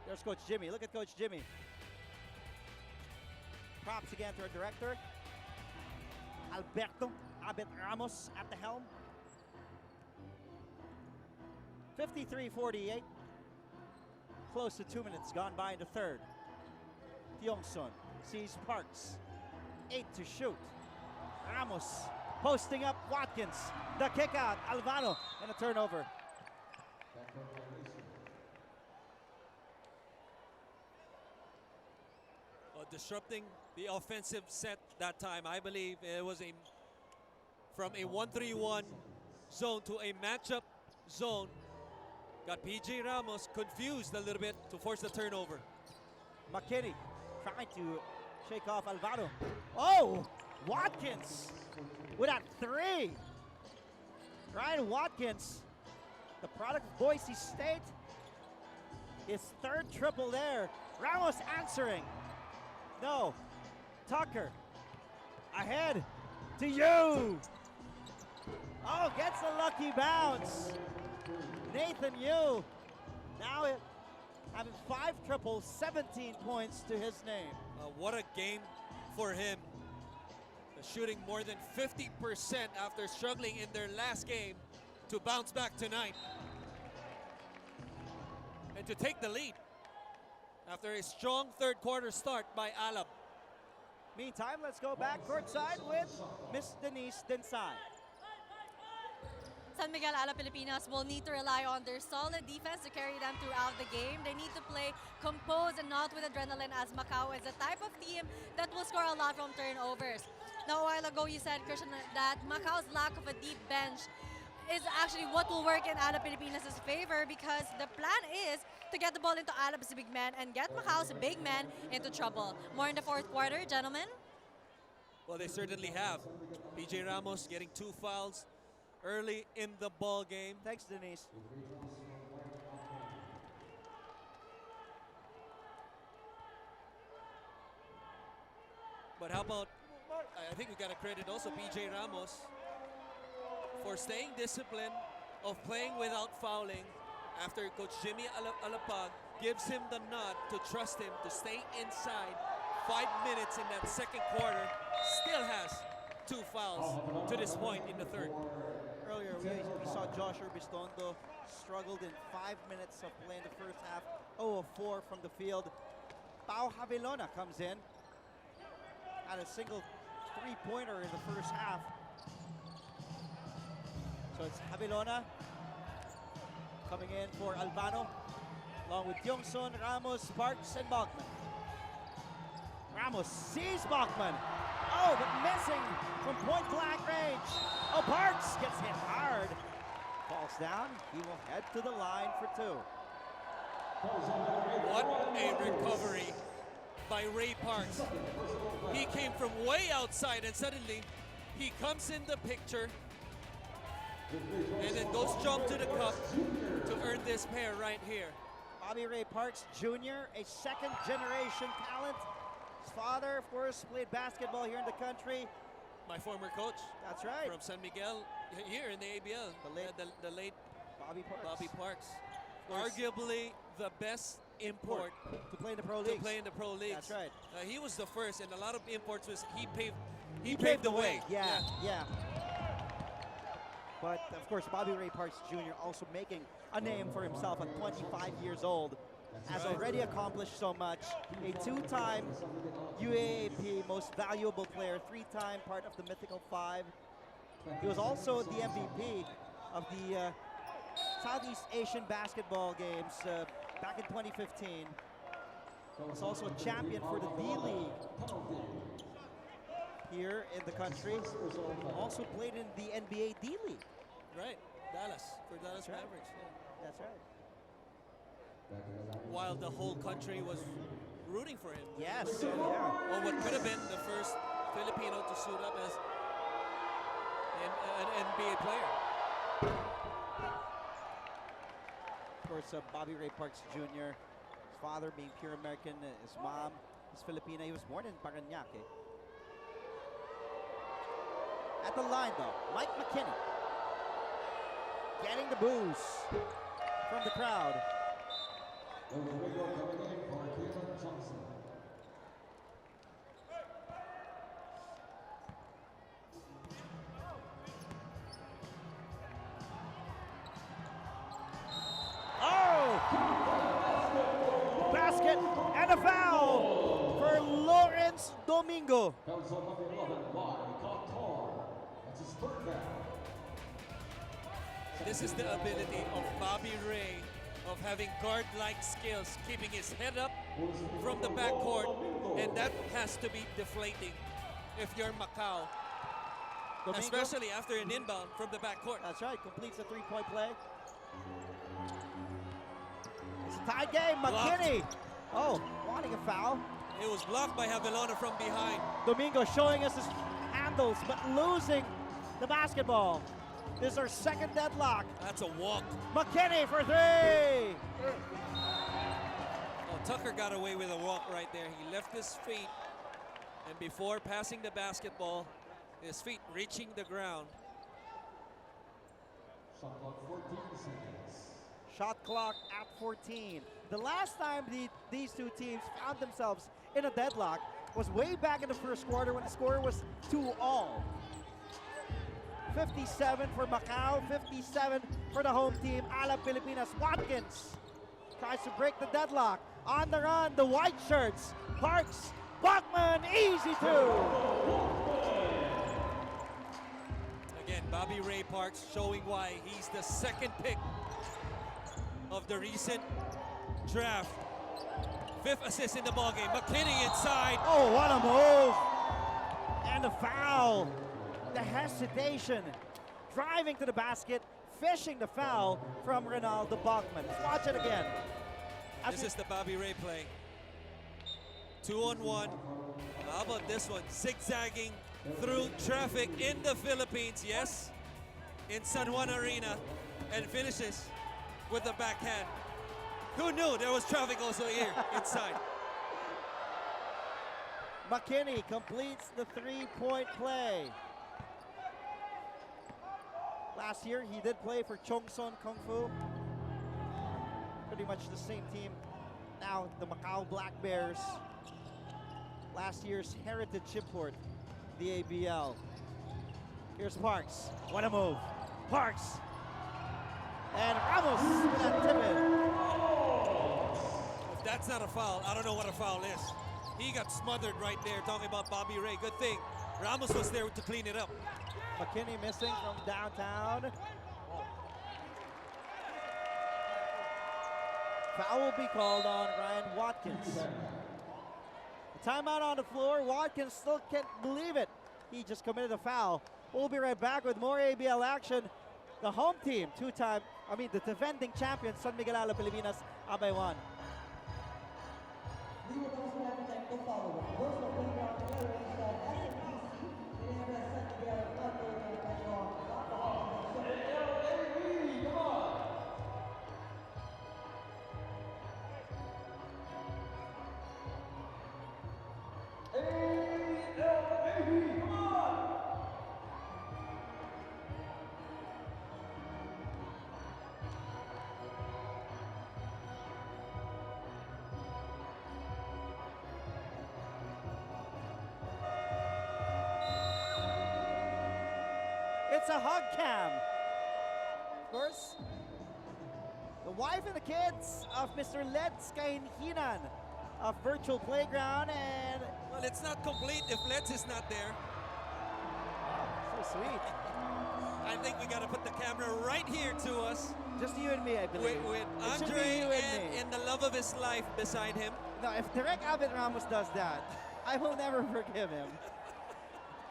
There's Coach Jimmy. Look at Coach Jimmy. Props again to our director, Alberto Abet Ramos at the helm. 53-48. Close to 2 minutes gone by in the third. Tiongson sees Parks. 8 to shoot. Ramos posting up Watkins. The kick out. Alvano and a turnover. Disrupting the offensive set that time. I believe it was from a 1-3-1 zone to a matchup zone. Got PJ Ramos confused a little bit to force the turnover. McKinney trying to shake off Alvaro. Oh, Watkins with that 3. Ryan Watkins, the product of Boise State. His 3rd triple there. Ramos answering. No. Tucker. Ahead to you. Oh, gets a lucky bounce. Nathan Yu. Now having 5 triples, 17 points to his name. What a game for him. Shooting more than 50% after struggling in their last game to bounce back tonight. And to take the lead after a strong third quarter start by Alab. Meantime, let's go back courtside with Miss Denise Densai. San Miguel Alab Pilipinas will need to rely on their solid defense to carry them throughout the game. They need to play composed and not with adrenaline, as Macau is the type of team that will score a lot from turnovers. Now, a while ago, you said, Christian, that Macau's lack of a deep bench is actually what will work in Alab Pilipinas' favor, because the plan is to get the ball into Alab's big man and get Macau's big man into trouble. More in the fourth quarter, gentlemen. Well, they certainly have. PJ Ramos getting 2 fouls early in the ball game. Thanks, Denise. But how about, I think we got to credit also PJ Ramos for staying disciplined, of playing without fouling after Coach Jimmy Alapag gives him the nod to trust him to stay inside. 5 minutes in that second quarter, still has 2 fouls to this point in the third. Earlier, we saw Josh Urbistondo struggled in 5 minutes of play in the first half. 0 of 4 from the field. Pao Javelona comes in. Had a single 3-pointer in the first half. So it's Javelona coming in for Albano, along with Yongson, Ramos, Parks, and Bachman. Ramos sees Bachman. Oh, but missing from point-blank range. Oh, Parks gets hit hard. Falls down. He will head to the line for 2. What a recovery by Ray Parks. He came from way outside and suddenly he comes in the picture and then goes jump to the cup to earn this pair right here. Bobby Ray Parks Jr., a second-generation talent. His father, of course, played basketball here in the country. My former coach. That's right. From San Miguel here in the ABL. The late Bobby Parks. Bobby Parks. course. Arguably the best import to play in the pro to leagues. play in the pro leagues. That's right. He was the first, and a lot of imports was he paved the way. Yeah. But of course, Bobby Ray Parks Jr. also making a name for himself at 25 years old. Has already accomplished so much. A 2-time UAAP Most Valuable Player, 3-time part of the Mythical 5. He was also the MVP of the Southeast Asian Basketball Games back in 2015. Was also a champion for the D-League here in the country. Also played in the NBA D-League. Right, Dallas, for Dallas That's right. Mavericks. Yeah. That's right. While the whole country was rooting for him. Yes, So, yeah. or what could have been the first Filipino to suit up as an NBA player. Of course, Bobby Ray Parks Jr., his father being pure American, his mom is Filipina. He was born in Parañaque. At the line, though, Mike McKinney getting the boos from the crowd. Oh! Basket and a foul for Lawrence Domingo. This is the ability of Bobby Ray of having guard-like skills, keeping his head up from the backcourt, and that has to be deflating if you're Macau, Domingo, especially after an inbound from the backcourt. that's right, completes a three-point play. It's a tied game, McKinney. Oh, wanting a foul. It was blocked by Javelona from behind. Domingo showing us his handles, but losing the basketball. This is our second deadlock. That's a walk. McKinney for 3. Oh, Tucker got away with a walk right there. He left his feet, and before passing the basketball, his feet reaching the ground. Shot clock at 14. The last time these two teams found themselves in a deadlock was way back in the first quarter when the score was 2-all. 57 for Macau, 57 for the home team, Ala Pilipinas. Watkins tries to break the deadlock. On the run, the white shirts. Parks, Bachman, easy 2. Again, Bobby Ray Parks showing why he's the second pick of the recent draft. 5th assist in the ballgame. McKinney inside. Oh, what a move. And a foul. The hesitation. Driving to the basket, fishing the foul from Ronaldo Bachman. Let's watch it again. This is the Bobby Ray play. 2-on-1. How about this one? Zigzagging through traffic in the Philippines, yes, in San Juan Arena, and finishes with the backhand. Who knew there was traffic also here inside? McKinney completes the three-point play. Last year, he did play for Chongson Kung Fu. Pretty much the same team. Now, the Macau Black Bears. Last year's Heritage Shipport, the ABL. Here's Parks. What a move. Parks. And Ramos with that tip-in. If that's not a foul, I don't know what a foul is. He got smothered right there, talking about Bobby Ray. Good thing Ramos was there to clean it up. McKinney missing from downtown. Foul will be called on Ryan Watkins. Timeout on the floor. Watkins still can't believe it. He just committed a foul. We'll be right back with more ABL action. The home team, the defending champions, San Miguel Ala Pilipinas, Abay 1. We would also have to thank the following. Those are playground players from SMBC, and have San Miguel Alcohol and come on. Come on! It's a hug cam. Of course, the wife and the kids of Mr. Let's Kainhinan of Virtual Playground, and Well, it's not complete if Let's is not there. so sweet. I think we got to put the camera right here to us Just you and me, I believe. with It should be Andre you and me. and the love of his life beside him. No, if Direk Abed Ramos does that, I will never forgive him.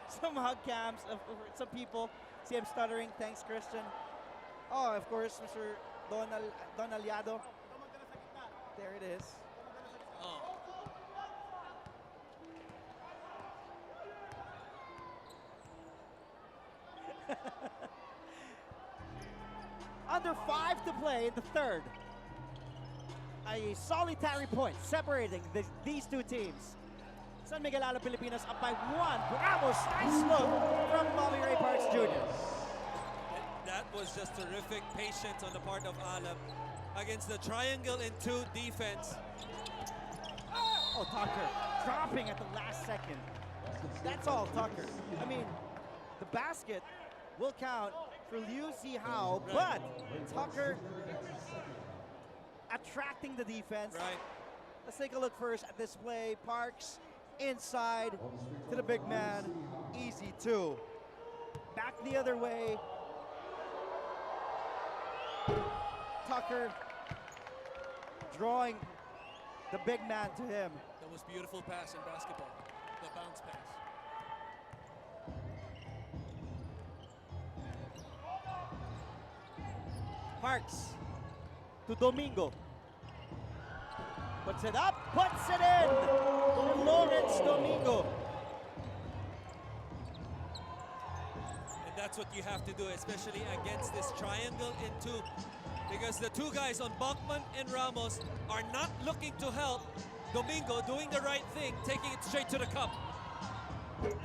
Some hug cams of some people. See, I'm stuttering. Thanks, Christian. Oh, of course, Mr. Don Aliado. There it is. Oh. Under 5 to play in the third. A solitary point separating these two teams. San Miguel Ala Pilipinas up by 1. Ramos, nice look from Bobby Ray Parks Jr. That was just terrific patience on the part of Alab against the triangle and 2 defense. Oh, Tucker dropping at the last second. That's all Tucker. I mean, the basket will count for Liu Zihao, but Tucker attracting the defense. Right. Let's take a look first at this play. Parks inside to the big man. Easy 2. Back the other way. Tucker drawing the big man to him. That was beautiful pass in basketball. The bounce pass. Parks to Domingo. Puts it up, puts it in for Lawrence Domingo. And that's what you have to do, especially against this triangle in 2. Because the 2 guys on Bachman and Ramos are not looking to help Domingo doing the right thing, taking it straight to the cup.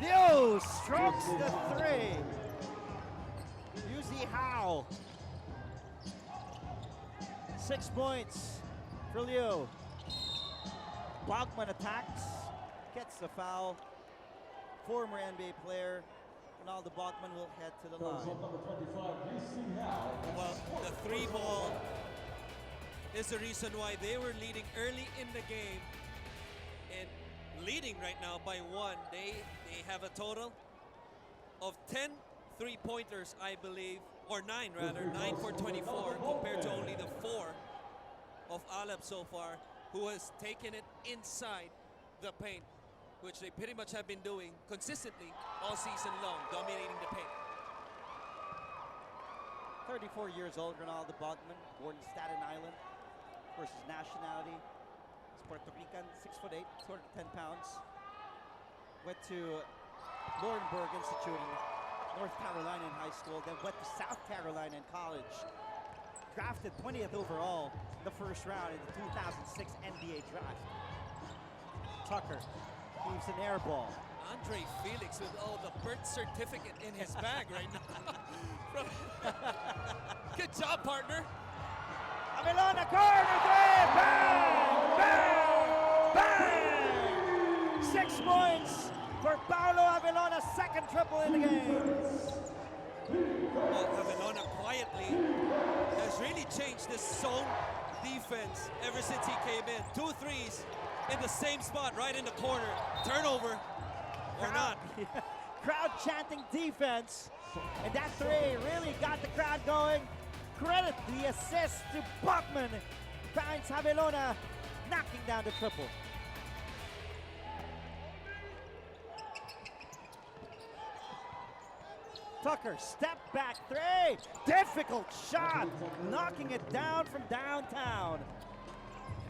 Liu strokes the 3. Yuzi Hao. 6 points for Liu. Bachman attacks, gets the foul. Former NBA player Ronaldo Bachman will head to the line. Well, the 3 ball is the reason why they were leading early in the game. And leading right now by 1. They have a total of 10 3-pointers, I believe, or 9 rather, 9 for 24 compared to only the 4 of Alab so far, who has taken it inside the paint, which they pretty much have been doing consistently all season long, dominating the paint. 34 years old, Ronaldo Bachman, born in Staten Island. Of course, his nationality is Puerto Rican, 6'8", 210 pounds. Went to Laurinburg Institute in North Carolina in high school, then went to South Carolina in college. Drafted 20th overall the first round in the 2006 NBA draft. Tucker Keeps an air ball. Andre Felix with all the birth certificate in his bag right now. Good job, partner. Avellona corner three! Bang! Bang! Bang! 6 points for Paulo Avellona, second triple in the game. Well, Avellona quietly has really changed this zone defense ever since he came in. 2 threes in the same spot, right in the corner. Turnover or not. Crowd chanting defense, and that three really got the crowd going. Credit the assist to Bachman. Finds Avellona knocking down the triple. Tucker, step back three. Difficult shot, knocking it down from downtown.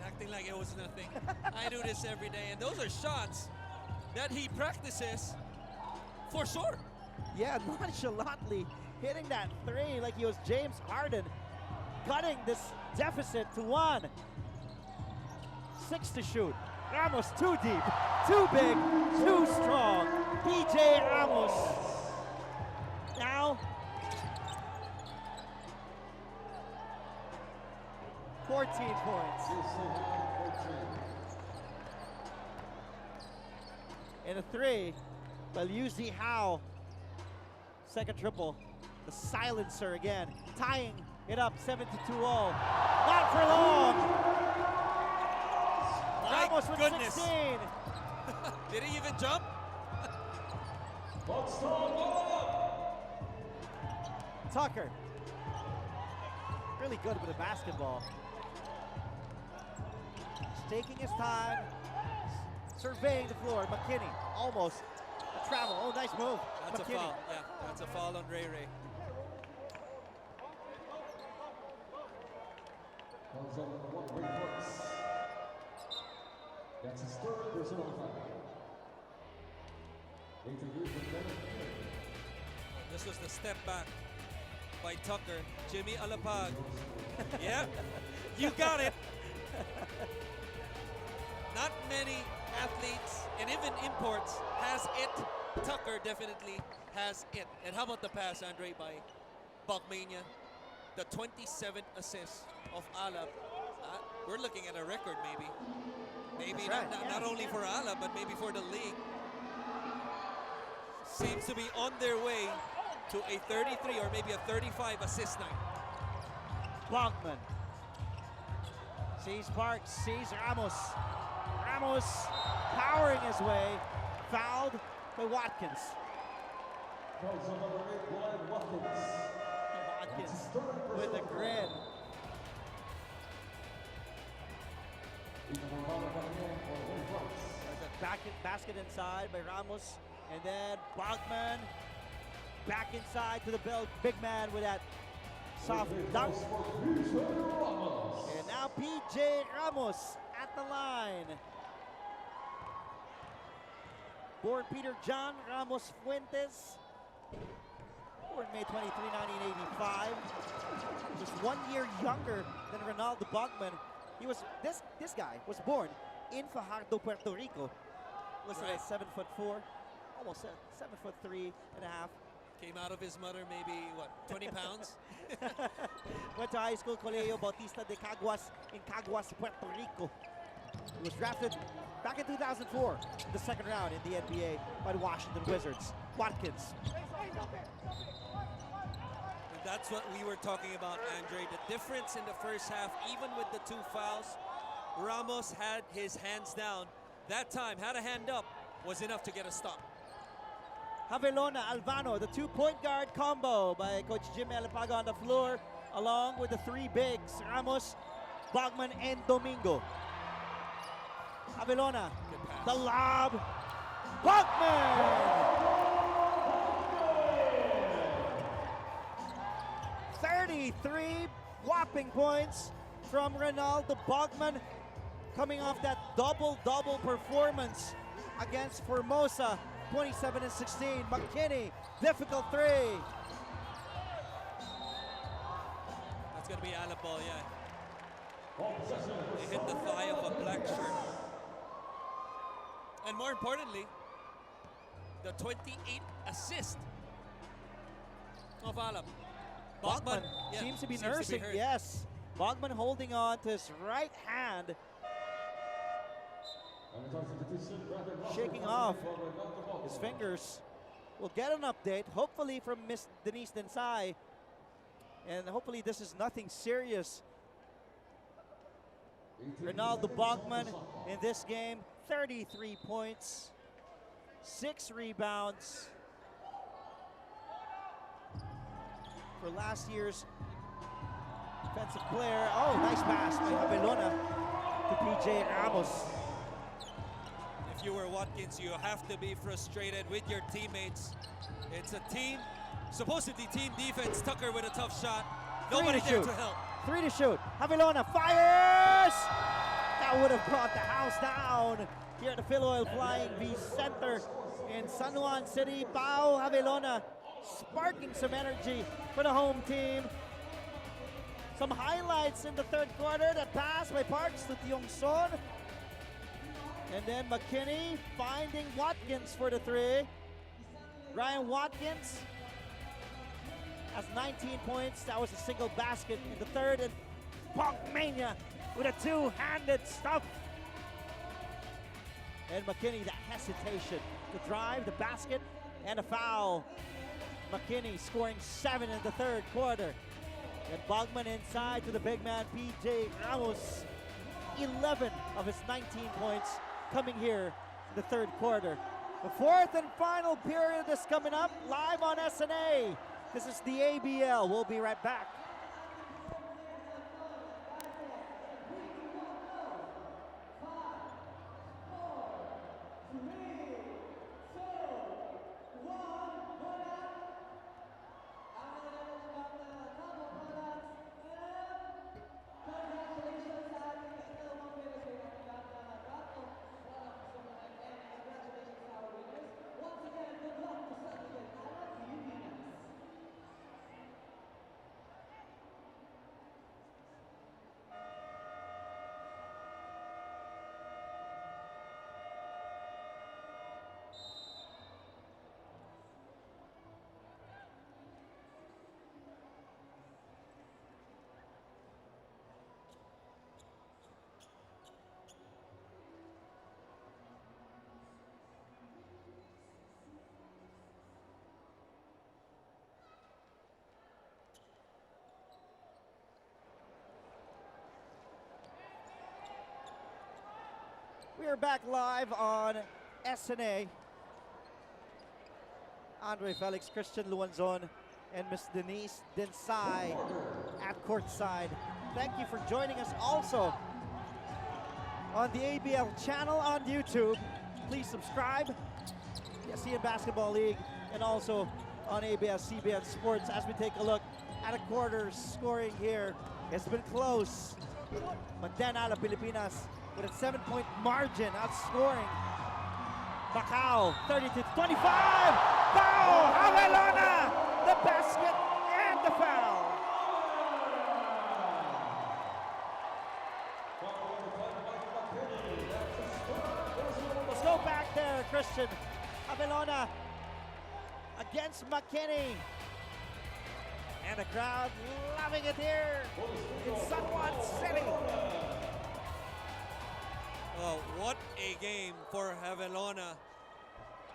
Acting like it was nothing. I do this every day, and those are shots that he practices for sure. Yeah, nonchalantly hitting that three like he was James Harden, cutting this deficit to 1. 6 to shoot. Ramos too deep, too big, too strong. PJ Ramos. Now 14 points. And a three. Well, Yuzi Howe. Second triple. The silencer again. Tying it up 7-2 all. Not for long. My Ramos with goodness. 16. Did he even jump? Tucker. Really good with the basketball. He's taking his time. Surveying the floor. McKinney almost a travel. Oh, nice move. That's a McKinney. foul. Yeah, that's a foul on Ray Ray. That's his third personal foul. This was the step back by Tucker. Jimmy Alapag. Yeah, you got it. Not many athletes and even imports has it. Tucker definitely has it. And how about the pass, Andre, by Bachmania? The 27th assist of Alap. We're looking at a record, maybe. Maybe That's not, right, not yeah. only for Alap, but maybe for the league. Seems to be on their way to a 33 or maybe a 35 assist night. Bachman sees Parks, sees Ramos. Ramos powering his way, fouled by Watkins. Watkins with a grin. There's a basket inside by Ramos, and then Bachman back inside to the big man with that soft dunk. And now PJ Ramos at the line. Born Peter John Ramos Fuentes. Born May 23, 1985. Just 1 year younger than Ronaldo Bachman. He was this guy was born in Fajardo, Puerto Rico. Listed Right. at 7'4", almost 7'3.5". Came out of his mother maybe, what, 20 pounds? Went to high school, Colegio Bautista de Caguas in Caguas, Puerto Rico. He was drafted back in 2004, the second round in the NBA by the Washington Wizards. Watkins. And that's what we were talking about, Andre. The difference in the first half, even with the 2 fouls, Ramos had his hands down. That time, had a hand up, was enough to get a stop. Avellona, Alvano, the 2-point guard combo by Coach Jimmy Alapaga on the floor, along with the 3 bigs, Ramos, Bachman, and Domingo. Avellona, Good pass. the lob, Bachman! 33 whopping points from Ronaldo Bachman, coming off that double-double performance against Formosa. 27 and 16. McKinney, difficult three. That's going to be Alapol, yeah. They hit the thigh of a black shirt. And more importantly, the 28 assist of Alab. Bogman yeah, seems to be nursing. hurt. Yes. Bogman holding on to his right hand, shaking off his fingers. We'll get an update, hopefully from Miss Denise Densai. And hopefully this is nothing serious. Ronaldo Bogman in this game, 33 points, 6 rebounds. For last year's defensive player. Oh, nice pass by Abelona to PJ Ramos. If you were Watkins, you have to be frustrated with your teammates. It's a team, supposedly team defense. Tucker with a tough shot. Nobody there to help. 3 to shoot. Abelona fires! That would have brought the house down. Here at the Phil Oil Flying V Center in San Juan City. Pao Abelona sparking some energy for the home team. Some highlights in the third quarter. The pass by Parks to Tiong Son. And then McKinney finding Watkins for the 3. Ryan Watkins has 19 points. That was a single basket in the third. And Pogmania with a two-handed stuff. And McKinney, the hesitation to drive the basket and a foul. McKinney scoring 7 in the third quarter. And Bogman inside to the big man, PJ Ramos. 11 of his 19 points coming here in the third quarter. The fourth and final period is coming up live on SNA. This is the ABL. We'll be right back. We are back live on SNA. Andre Felix, Christian Luanzon, and Miss Denise Densai at courtside. Thank you for joining us also on the ABL channel on YouTube. Please subscribe, the ASEAN Basketball League, and also on ABS-CBN Sports as we take a look at a quarter scoring here. It's been close, but then Alab Pilipinas with a 7-point margin, outscoring Macau 30-25. Pao Abelona, the basket and the foul. Let's go back there, Christian. Abelona against McKinney. And the crowd loving it here in San Juan City. Oh, what a game for Abelona,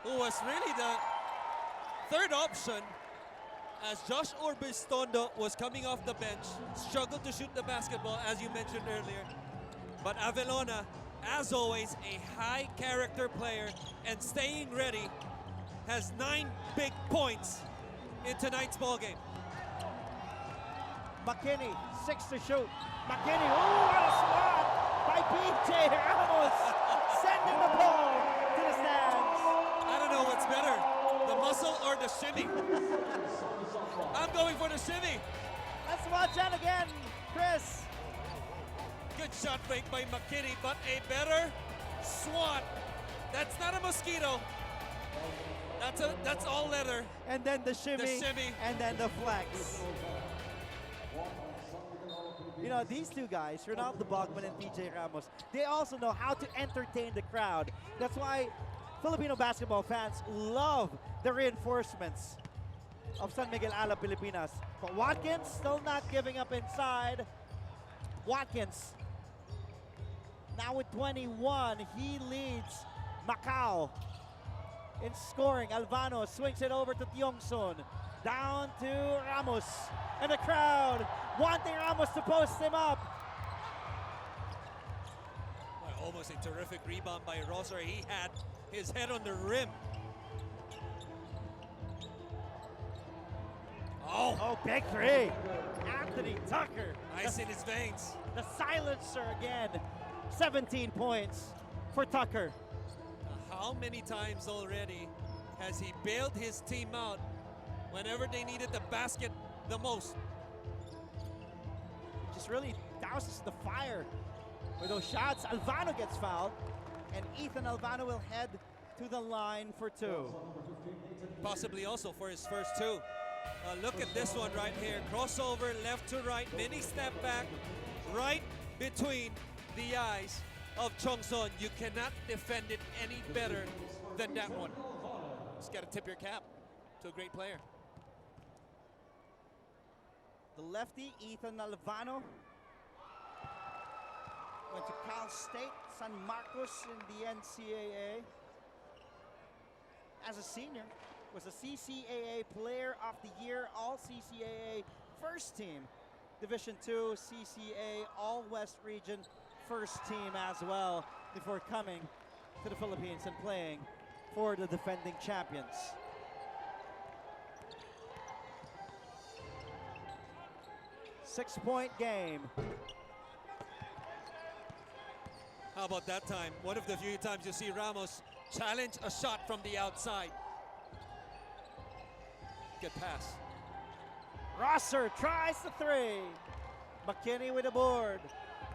who was really the third option as Josh Orbistondo was coming off the bench, struggled to shoot the basketball as you mentioned earlier. But Abelona, as always, a high character player and staying ready, has 9 big points in tonight's ball game. McKinney, 6 to shoot. McKinney, ooh, what a swat by PJ Ramos, sending the ball to the stands. I don't know what's better, the muscle or the shimmy. I'm going for the shimmy. Let's watch that again, Chris. Good shot fake by McKinney, but a better swat. That's not a mosquito. That's all leather. And then the shimmy, The shimmy. and then the flex. You know, these two guys, Ronaldo Bogman and PJ Ramos, they also know how to entertain the crowd. That's why Filipino basketball fans love the reinforcements of San Miguel Ala Pilipinas. But Watkins still not giving up inside. Watkins now with 21, he leads Macau in scoring. Albano swings it over to Tiongson. Down to Ramos. And the crowd wanting Ramos to post him up. Well, almost a terrific rebound by Rosser. He had his head on the rim. Oh, big three. Anthony Tucker. Ice in his veins. The silencer again. 17 points for Tucker. How many times already has he bailed his team out whenever they needed the basket the most? Just really douses the fire with those shots. Alvano gets fouled, and Ethan Alvano will head to the line for two. Possibly also for his first two. Look at this one right here. Crossover left to right, mini step back, right between the eyes of Chongson. You cannot defend it any better than that one. Just got to tip your cap to a great player. The lefty, Ethan Alvano, went to Cal State, San Marcos in the NCAA. As a senior, was a CCAA Player of the Year, All CCAA First Team, Division II CCA All West Region First Team as well, before coming to the Philippines and playing for the defending champions. Six-point game. How about that time? One of the few times you see Ramos challenge a shot from the outside. Good pass. Rosser tries the three. McKinney with a board.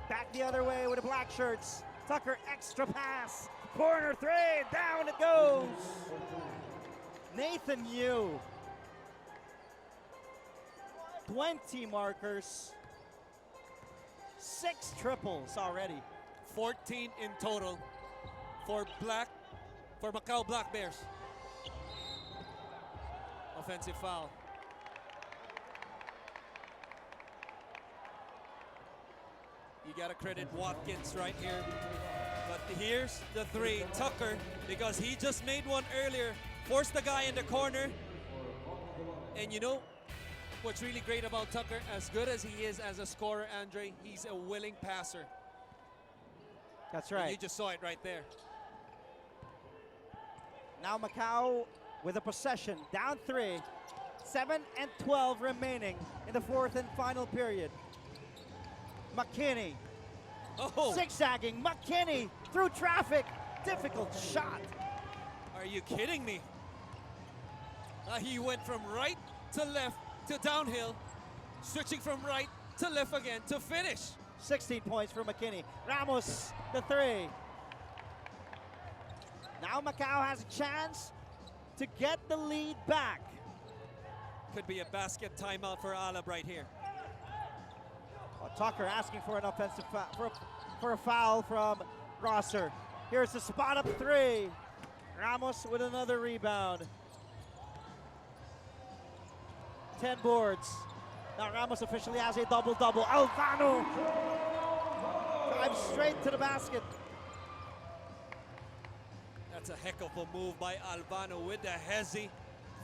Back the other way with the black shirts. Tucker, extra pass. Corner three, down it goes. Nathan Yu. 20 markers. 6 triples already. 14 in total for Macau Black Bears. Offensive foul. You gotta credit Watkins right here. But here's the three. Tucker, because he just made one earlier, forced the guy in the corner. And you know what's really great about Tucker? As good as he is as a scorer, Andre, he's a willing passer. That's And right. you just saw it right there. Now Macau with a possession, down 3. 7 and 12 remaining in the fourth and final period. McKinney, Oh, zigzagging. McKinney through traffic. Difficult shot. are you kidding me? He went from right to left to downhill, switching from right to left again to finish. 16 points for McKinney. Ramos, the 3. Now Macau has a chance to get the lead back. Could be a basket timeout for Alab right here. Tucker asking for an offensive for a foul from Rosser. Here's the spot up 3. Ramos with another rebound. 10 boards. Now Ramos officially has a double-double. Alvano drives straight to the basket. That's a heck of a move by Albano with the hezzy,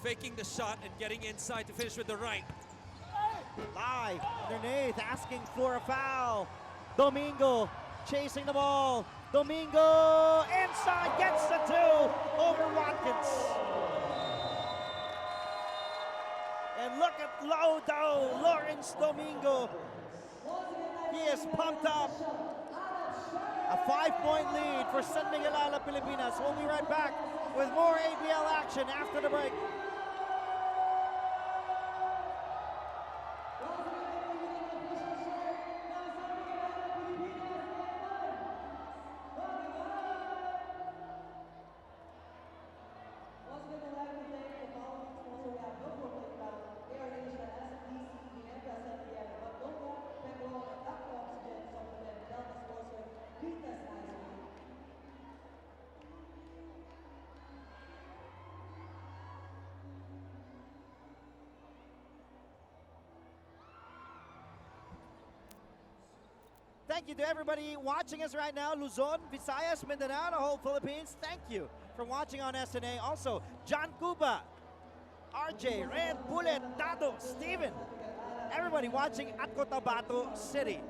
faking the shot and getting inside to finish with the right. Live underneath, asking for a foul. Domingo chasing the ball. Domingo inside, gets the 2 over Watkins. And look at Lodo, Lawrence Domingo. He is pumped up. A 5-point lead for San Miguel Ala Pilipinas. We'll be right back with more ABL action after the break. thank you to everybody watching us right now. Luzon, Visayas, Mindanao, the whole Philippines. Thank you for watching on SNA. Also, John Cuba, RJ, Red Bullet, Dado, Steven. Everybody watching at Cotabato City.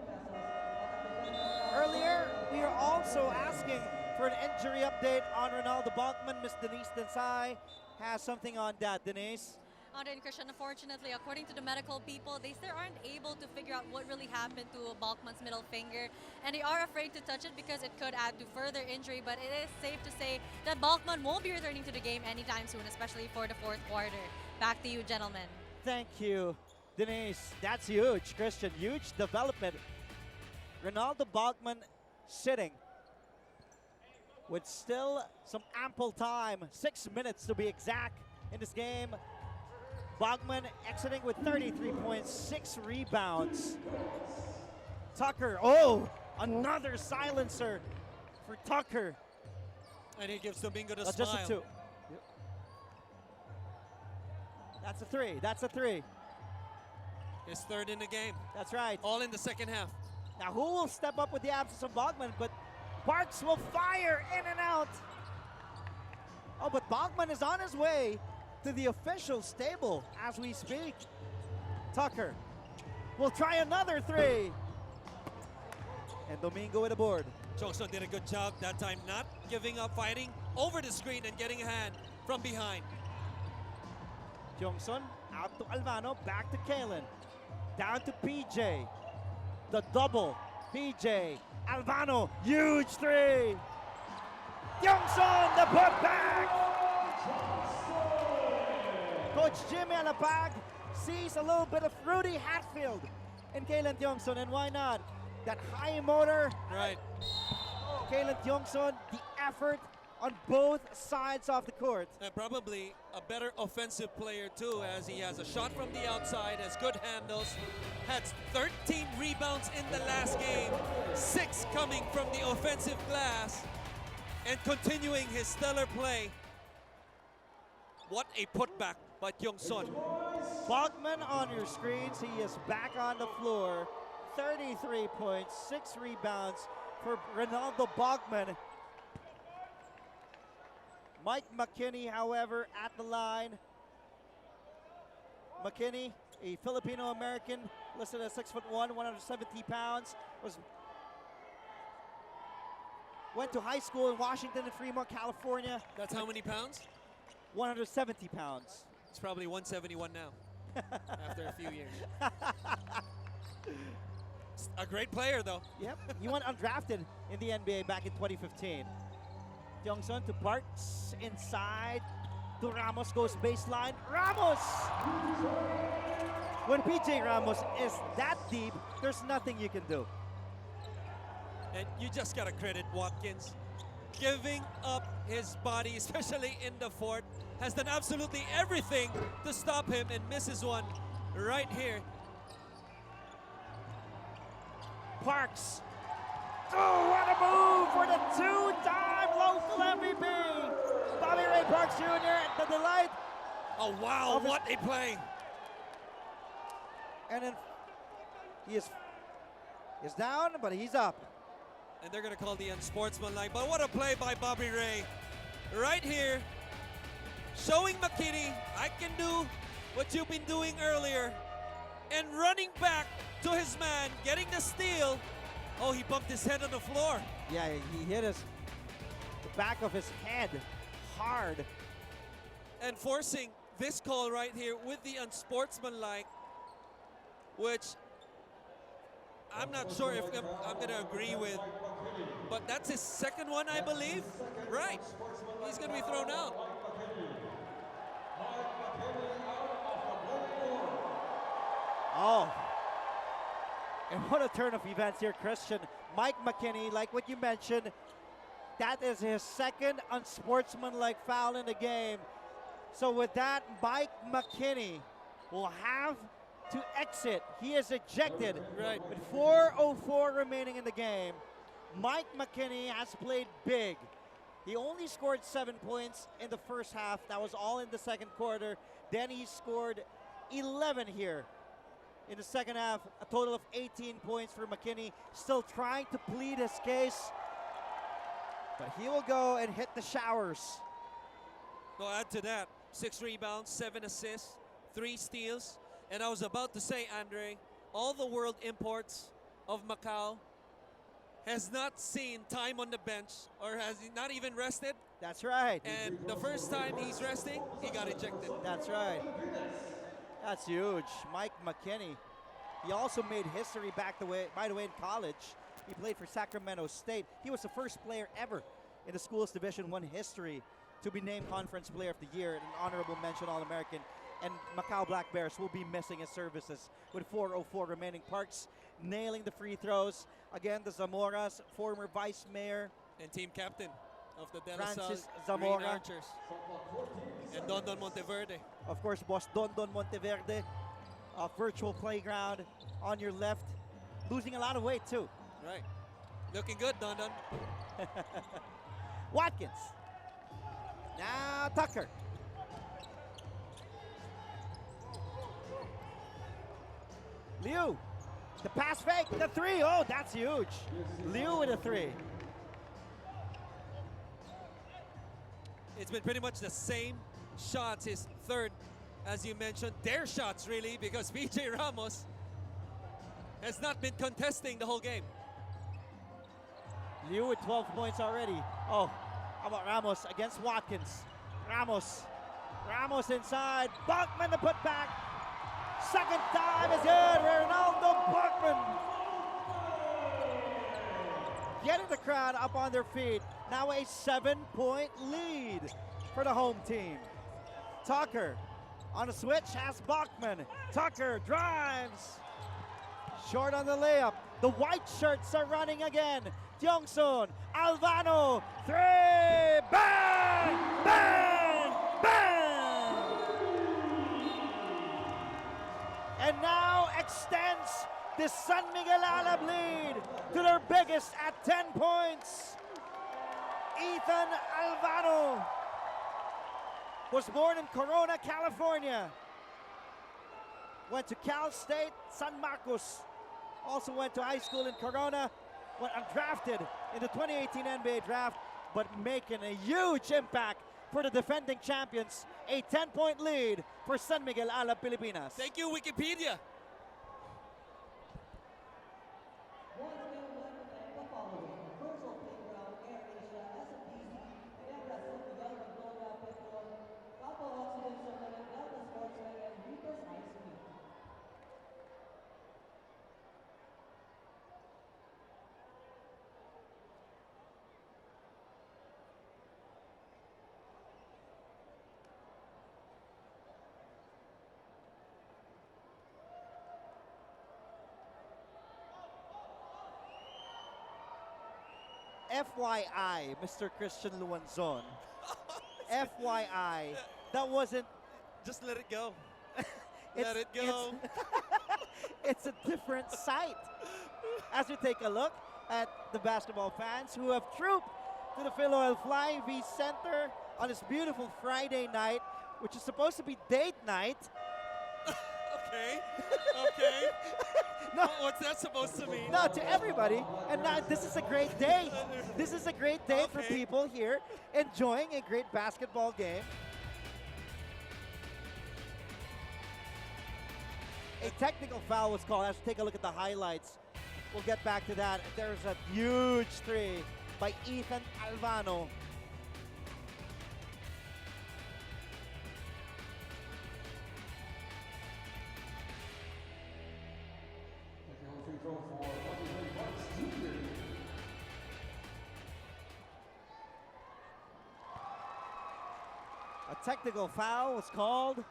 Earlier, we were also asking for an injury update on Ronaldo Bachman. Miss Denise Densai has something on that. Denise? Andre and Christian, unfortunately, according to the medical people, they still aren't able to figure out what really happened to Bachman's middle finger. And they are afraid to touch it because it could add to further injury. But it is safe to say that Bachman won't be returning to the game anytime soon, especially for the fourth quarter. Back to you, gentlemen. Thank you, Denise. That's huge, Christian. Huge development. Ronaldo Bachman sitting with still some ample time. 6 minutes to be exact in this game. Bachman exiting with 33 points, 6 rebounds. Tucker, oh, another silencer for Tucker. And he gives Domingo the Just smile. a 2. Yep. That's a 3. That's a 3. His third in the game. That's right. All in the second half. Now, who will step up with the absence of Bachman? But Parks will fire in and out. Oh, but Bachman is on his way to the official stable as we speak. Tucker will try another 3. And Domingo with a board. Jongson did a good job that time, not giving up, fighting over the screen and getting a hand from behind. Jongson out to Alvano, back to Kalen. Down to PJ. The double. PJ. Alvano, huge 3. Jongson, the putback. Coach Jimmy Alapag sees a little bit of Rudy Hatfield in Kalen Jongson, and why not? That high motor. Right. Kalen Jongson, the effort on both sides of the court. And probably a better offensive player too, as he has a shot from the outside, has good handles, had 13 rebounds in the last game, 6 coming from the offensive glass, and continuing his stellar play. What a putback by Kyung-sun. Bachman on your screens, he is back on the floor. 33 points, 6 rebounds for Ronaldo Bachman. Mike McKinney, however, at the line. McKinney, a Filipino-American, listed at 6'1", 170 pounds, went to high school in Washington and Fremont, California. That's how many pounds? 170 pounds. It's probably 171 now, after a few years. A great player, though. Yep, he went undrafted in the NBA back in 2015. Jongson to Parks, inside to Ramos, goes baseline. Ramos! When PJ Ramos is that deep, there's nothing you can do. And you just gotta credit Watkins. Giving up his body, especially in the fourth, has done absolutely everything to stop him, and misses one right here. Parks. Oh, what a move for the two-time local MVP. Bobby Ray Parks Jr. at the delight. Oh, wow, what a play. And then he is down, but he's up. And they're gonna call the unsportsmanlike, but what a play by Bobby Ray. Right here, showing McKinney, I can do what you've been doing earlier. And running back to his man, getting the steal. Oh, he bumped his head on the floor. Yeah, he hit the back of his head hard. And forcing this call right here with the unsportsmanlike, which I'm not sure if I'm going to agree with, but that's his second one, I believe. Right. He's going to be thrown out. Oh. And what a turn of events here, Christian. Mike McKinney, like what you mentioned, that is his second unsportsmanlike foul in the game. So with that, Mike McKinney will have to exit. He is ejected. Right. With 4:04 remaining in the game. Mike McKinney has played big. He only scored 7 points in the first half. That was all in the second quarter. Then he scored 11 here in the second half. A total of 18 points for McKinney. Still trying to plead his case. But he will go and hit the showers. Well, add to that, 6 rebounds, 7 assists, 3 steals. And I was about to say, Andre, all the world imports of Macau has not seen time on the bench or has not even rested. That's right. And the first time he's resting, he got ejected. That's right. That's huge. Mike McKinney. He also made history by the way, in college. He played for Sacramento State. He was the first player ever in the school's Division I history to be named Conference Player of the Year and an honorable mention All-American. And Macau Black Bears will be missing his services with 4:04 remaining. Parks nailing the free throws. Again, the Zamoras, former vice mayor. And team captain of the De La Salle Francis Green Zamora. Archers. And Dondon Monteverde. Of course, Boss Dondon Monteverde. A virtual playground on your left. Losing a lot of weight, too. Right. Looking good, Dondon. Watkins. Now Tucker. Liu. The pass fake. The 3. Oh, that's huge. Liu with a 3. It's been pretty much the same shots, his third, as you mentioned. Their shots, really, because VJ Ramos has not been contesting the whole game. Liu with 12 points already. Oh, how about Ramos against Watkins? Ramos. Ramos inside. Bachman the putback. Second time is good. Ronaldo Bachman. Getting the crowd up on their feet. Now a 7-point lead for the home team. Tucker on a switch has Bachman. Tucker drives. Short on the layup. The white shirts are running again. Tiongson, Alvano, 3, bang, bang, bang! And now extends the San Miguel Alab lead to their biggest at 10 points. Ethan Alvano was born in Corona, California. Went to Cal State San Marcos. Also went to high school in Corona. Went undrafted in the 2018 NBA draft, but making a huge impact for the defending champions. A 10-point lead for San Miguel Alab Pilipinas. Thank you, Wikipedia. Once again, we'd like to thank the following: Virtual Playground, AirAsia, SMPC, Ginebra, San Miguel, Magnolia, Petron, Papa Oxygen, Sonalan, Delta Sportswear, and Reapers Ice Cream. FYI, Mr. Christian Luanzon. FYI, that wasn't. Just let it go. It's, Let it go. It's a different sight. As we take a look at the basketball fans who have trooped to the Phil Oil Flying V Center on this beautiful Friday night, which is supposed to be date night. Okay. Okay. No. What's that supposed to mean? No, to everybody. And now this is a great day. This is a great day for Okay. people here enjoying a great basketball game. A technical foul was called. Let's take a look at the highlights. We'll get back to that. There's a huge 3 by Ethan Alvano. A technical foul was called.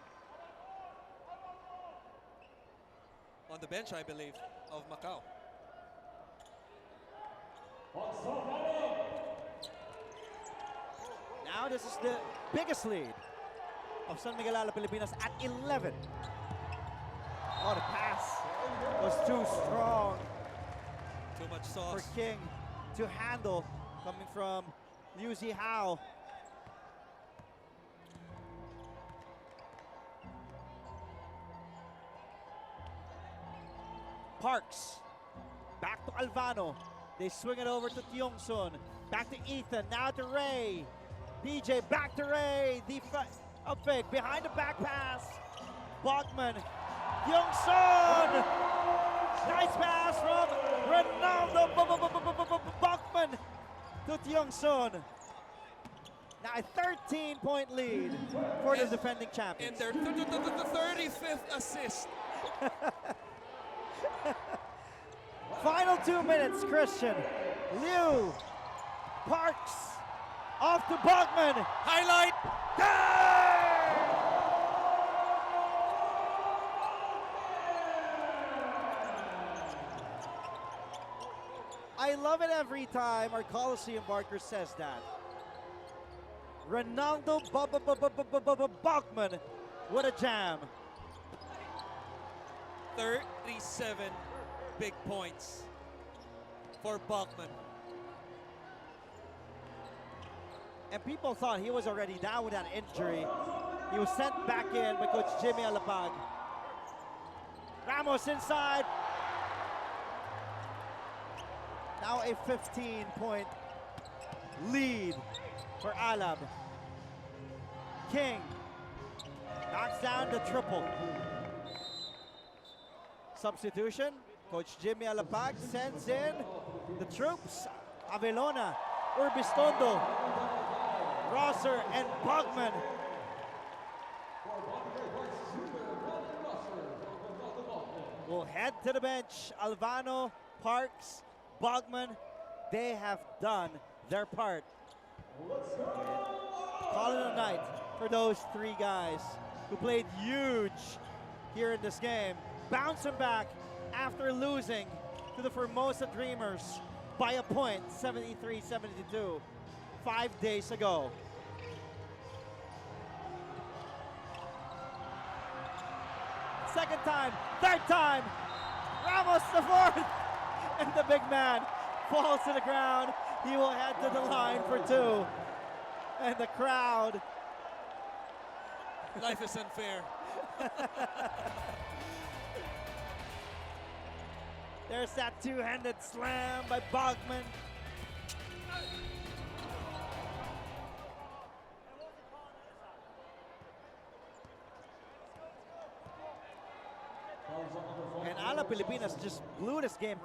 On the bench, I believe, of Macau. Now this is the biggest lead of San Miguel Alab Pilipinas at 11. Oh, the pass was too strong Too much for sauce. King to handle, coming from Liu Zihao. Parks. Back to Alvano. They swing it over to Tiongsun. Back to Ethan. Now to Ray. PJ back to Ray. Up fake. Behind the back pass. Bachman. Tiongsun. Nice pass from Ronaldo Bachman to Tiongsun. Now a 13-point lead for the defending And champions. their 35th assist. Final 2 minutes, Christian. Liu. Parks. Off to Bachman. Highlight. I love it every time our Coliseum Barker says that. Ronaldo Bachman. What a jam. 37 big points for Bachman. And people thought he was already down with that injury. He was sent back in by Coach Jimmy Alapag. Ramos inside. Now a 15-point lead for Alab. King knocks down the triple. Substitution. Coach Jimmy Alapag sends in the troops. Avelona, Urbistondo, Rosser, and Bachman. Will head to the bench. Alvano, Parks, Bachman, they have done their part. Call it a night for those three guys who played huge here in this game. Bouncing back after losing to the Formosa Dreamers by a point, 73-72, 5 days ago. Second time, third time, Ramos the fourth, and the big man falls to the ground. He will head to the line for two. And the crowd. Life is unfair. There's that two-handed slam by Bachman. And Ala Pilipinas just blew this game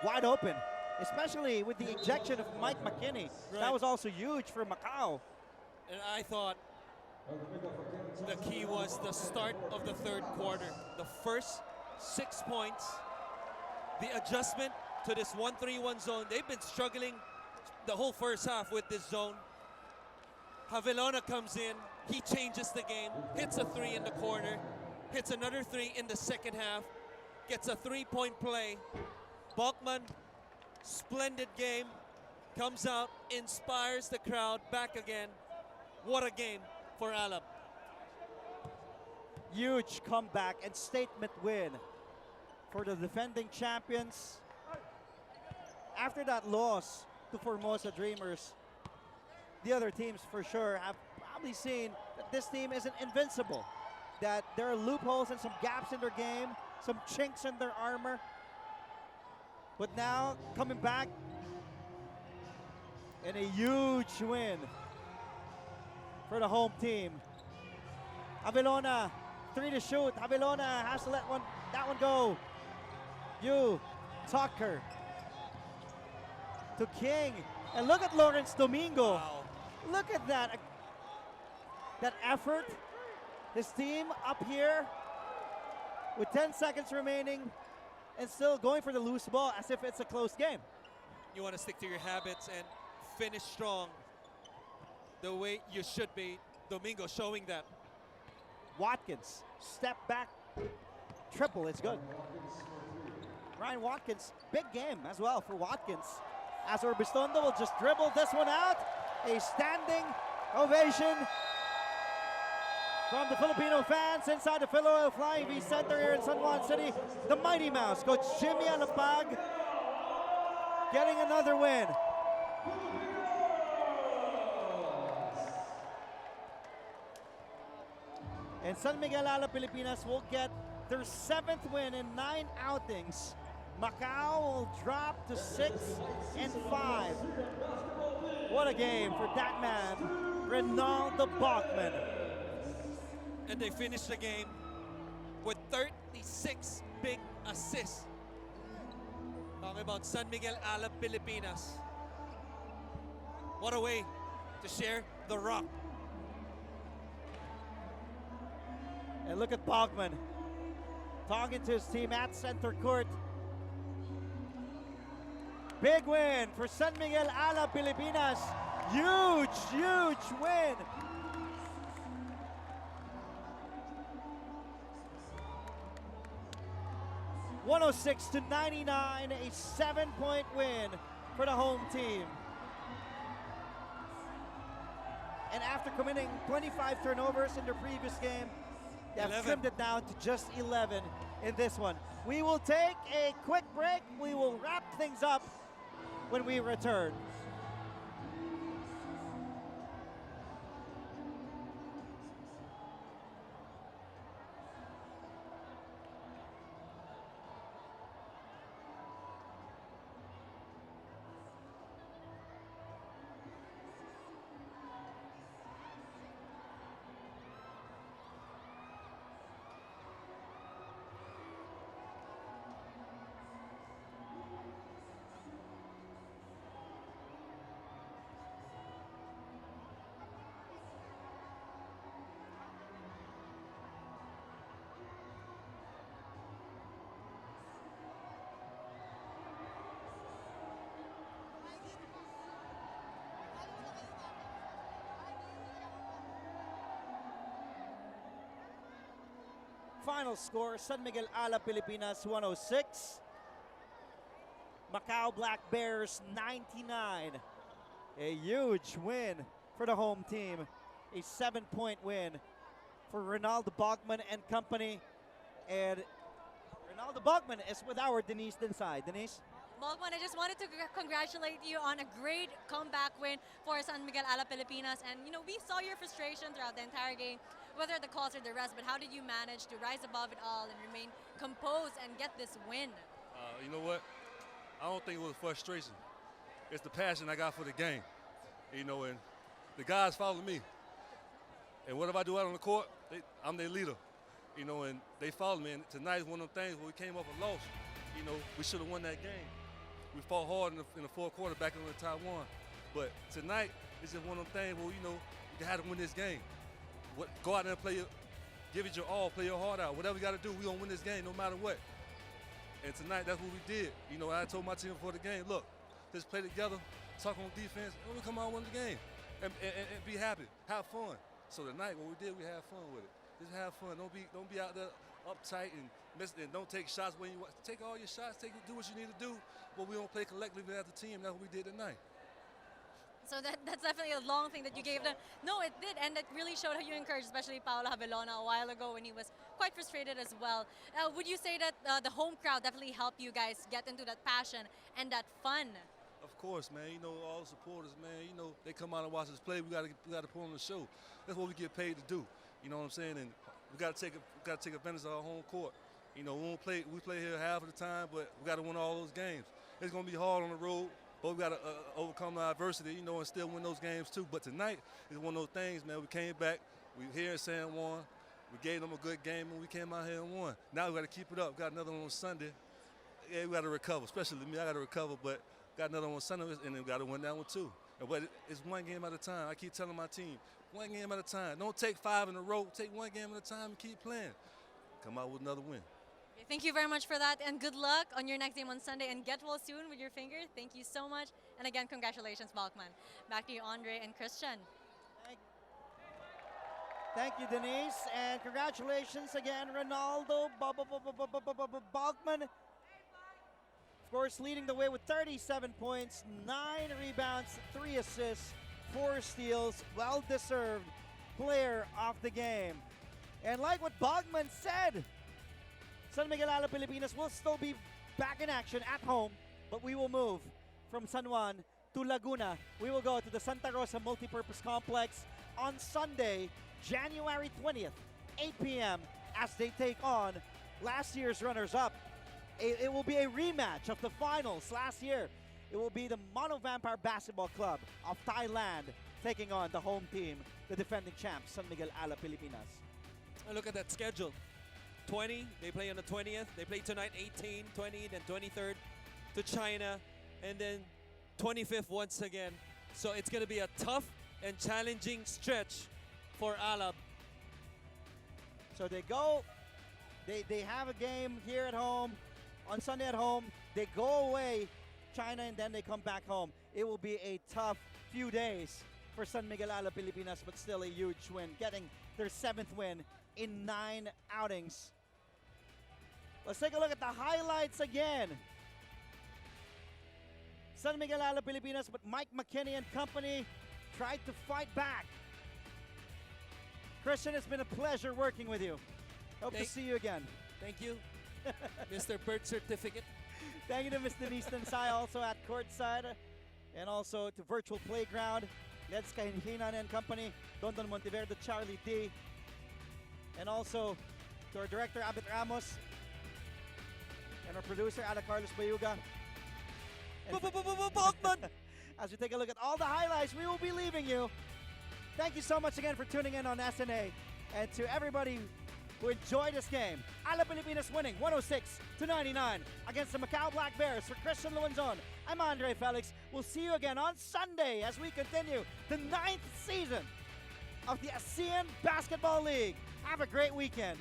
wide open, especially with the ejection of Mike McKinney. Right. That was also huge for Macau. And I thought the key was the start of the third quarter. The first 6 points, the adjustment to this 1-3-1 zone. They've been struggling the whole first half with this zone. Javelona comes in, he changes the game, hits a three in the corner, hits another three in the second half, gets a three-point play. Bachman, splendid game, comes out, inspires the crowd back again. What a game for Alab. Huge comeback and statement win for the defending champions. After that loss to Formosa Dreamers, the other teams for sure have probably seen that this team isn't invincible, that there are loopholes and some gaps in their game, some chinks in their armor. But now coming back and a huge win for the home team. Avelona, three to shoot. Avelona has to let that one go. Tucker to King. And look at Lawrence Domingo. Wow. Look at that. That effort. His team up here with 10 seconds remaining and still going for the loose ball as if it's a close game. You want to stick to your habits and finish strong the way you should be. Domingo showing that. Watkins, step back, triple, it's good. Ryan Watkins, big game as well for Watkins. As Urbistondo will just dribble this one out. A standing ovation from the Filipino fans inside the Philoil Flying V Center here in San Juan City. The Mighty Mouse, Coach Jimmy Alapag, getting another win. And San Miguel Ala Pilipinas will get their 7th win in 9 outings. Macau will drop to 6-5. What a game for that man, Ronaldo Bachman. And they finished the game with 36 big assists. Talking about San Miguel Alab, Pilipinas. What a way to share the rock. And look at Bachman talking to his team at center court. Big win for San Miguel Alab, Pilipinas. Huge, huge win. (106-99), a 7-point win for the home team. And after committing 25 turnovers in their previous game, they have 11. trimmed it down to just 11 in this one. We will take a quick break. We will wrap things up when we return. Final score, San Miguel Alab, Pilipinas 106. Macau Black Bears 99. A huge win for the home team. A 7-point win for Ronaldo Bachman and company. And Ronaldo Bachman is with our Denise Dinsay. Denise? Bachman, I just wanted to congratulate you on a great comeback win for San Miguel Alab, Pilipinas. And, you know, we saw your frustration throughout the entire game, whether the calls or the rest, but how did you manage to rise above it all and remain composed and get this win? You know what? I don't think it was frustration. It's the passion I got for the game. You know, and the guys follow me. And whatever I do out on the court, I'm their leader. You know, and they follow me. And tonight is one of them things where we came up a loss. You know, we should have won that game. We fought hard in the fourth quarter back in Taiwan. But tonight, it's just one of them things where, you know, you had to win this game. Go out there and play give it your all, play your heart out. Whatever you got to do, we're going to win this game no matter what. And tonight, that's what we did. You know, I told my team before the game, look, let's play together, talk on defense, and we come out and win the game. And be happy, have fun. So tonight, what we did, we had fun with it. Just have fun. Don't be out there uptight and don't take shots when you want. Take all your shots, do what you need to do, but we don't play collectively as a team. That's what we did tonight. So that's definitely a long thing that you gave them. No, it did, and it really showed how you encouraged, especially Paolo Habelona a while ago when he was quite frustrated as well. Would you say that the home crowd definitely helped you guys get into that passion and that fun? Of course, man. You know, all the supporters, man. You know, they come out and watch us play. We got to put on the show. That's what we get paid to do. You know what I'm saying? And we got to take advantage of our home court. You know, we play here half of the time, but we got to win all those games. It's gonna be hard on the road. But we got to overcome the adversity, you know, and still win those games too. But tonight is one of those things, man. We came back. We here in San Juan. We gave them a good game, and we came out here and won. Now we got to keep it up. Got another one on Sunday. Yeah, we got to recover, especially me. I got to recover, but got another one on Sunday, and then we got to win that one too. But it's one game at a time. I keep telling my team, one game at a time. Don't take 5 in a row. Take one game at a time and keep playing. Come out with another win. Thank you very much for that, and good luck on your next game on Sunday, and get well soon with your finger. Thank you so much, and again, congratulations, Bachman. Back to you, Andre and Christian. Thank you, Denise, and congratulations again, Ronaldo Bachman. Of course, leading the way with 37 points, 9 rebounds, 3 assists, 4 steals, well-deserved player of the game. And like what Bachman said, San Miguel Alab, Pilipinas will still be back in action at home, but we will move from San Juan to Laguna. We will go to the Santa Rosa Multipurpose Complex on Sunday, January 20th, 8 p.m. as they take on last year's runners-up. It will be a rematch of the finals last year. It will be the Mono Vampire Basketball Club of Thailand taking on the home team, the defending champs, San Miguel Ala Pilipinas. And look at that schedule. 20, they play on the 20th. They play tonight 18, 20, then 23rd to China, and then 25th once again. So it's going to be a tough and challenging stretch for Alab. So they go, they have a game here at home, on Sunday at home. They go away, China, and then they come back home. It will be a tough few days for San Miguel Ala Pilipinas, but still a huge win, getting their 7th win in 9 outings. Let's take a look at the highlights again. San Miguel Ala Pilipinas, but Mike McKinney and company tried to fight back. Christian, it's been a pleasure working with you. Hope to see you again. Thank you, Mr. Birth Certificate. Thank you to Ms. Denise Tansay, also at courtside, and also to Virtual Playground, Leds Kahinhinan and company, Dondon Monteverde, Charlie D, and also to our director, Abit Ramos, and our producer, Ada Carlos Bayuga. Bogman! As we take a look at all the highlights, we will be leaving you. Thank you so much again for tuning in on SNA, and to everybody who enjoyed this game. Ala Pilipinas winning 106-99 against the Macau Black Bears. For Christian Luanzon, I'm Andre Felix. We'll see you again on Sunday as we continue the 9th season of the ASEAN Basketball League. Have a great weekend.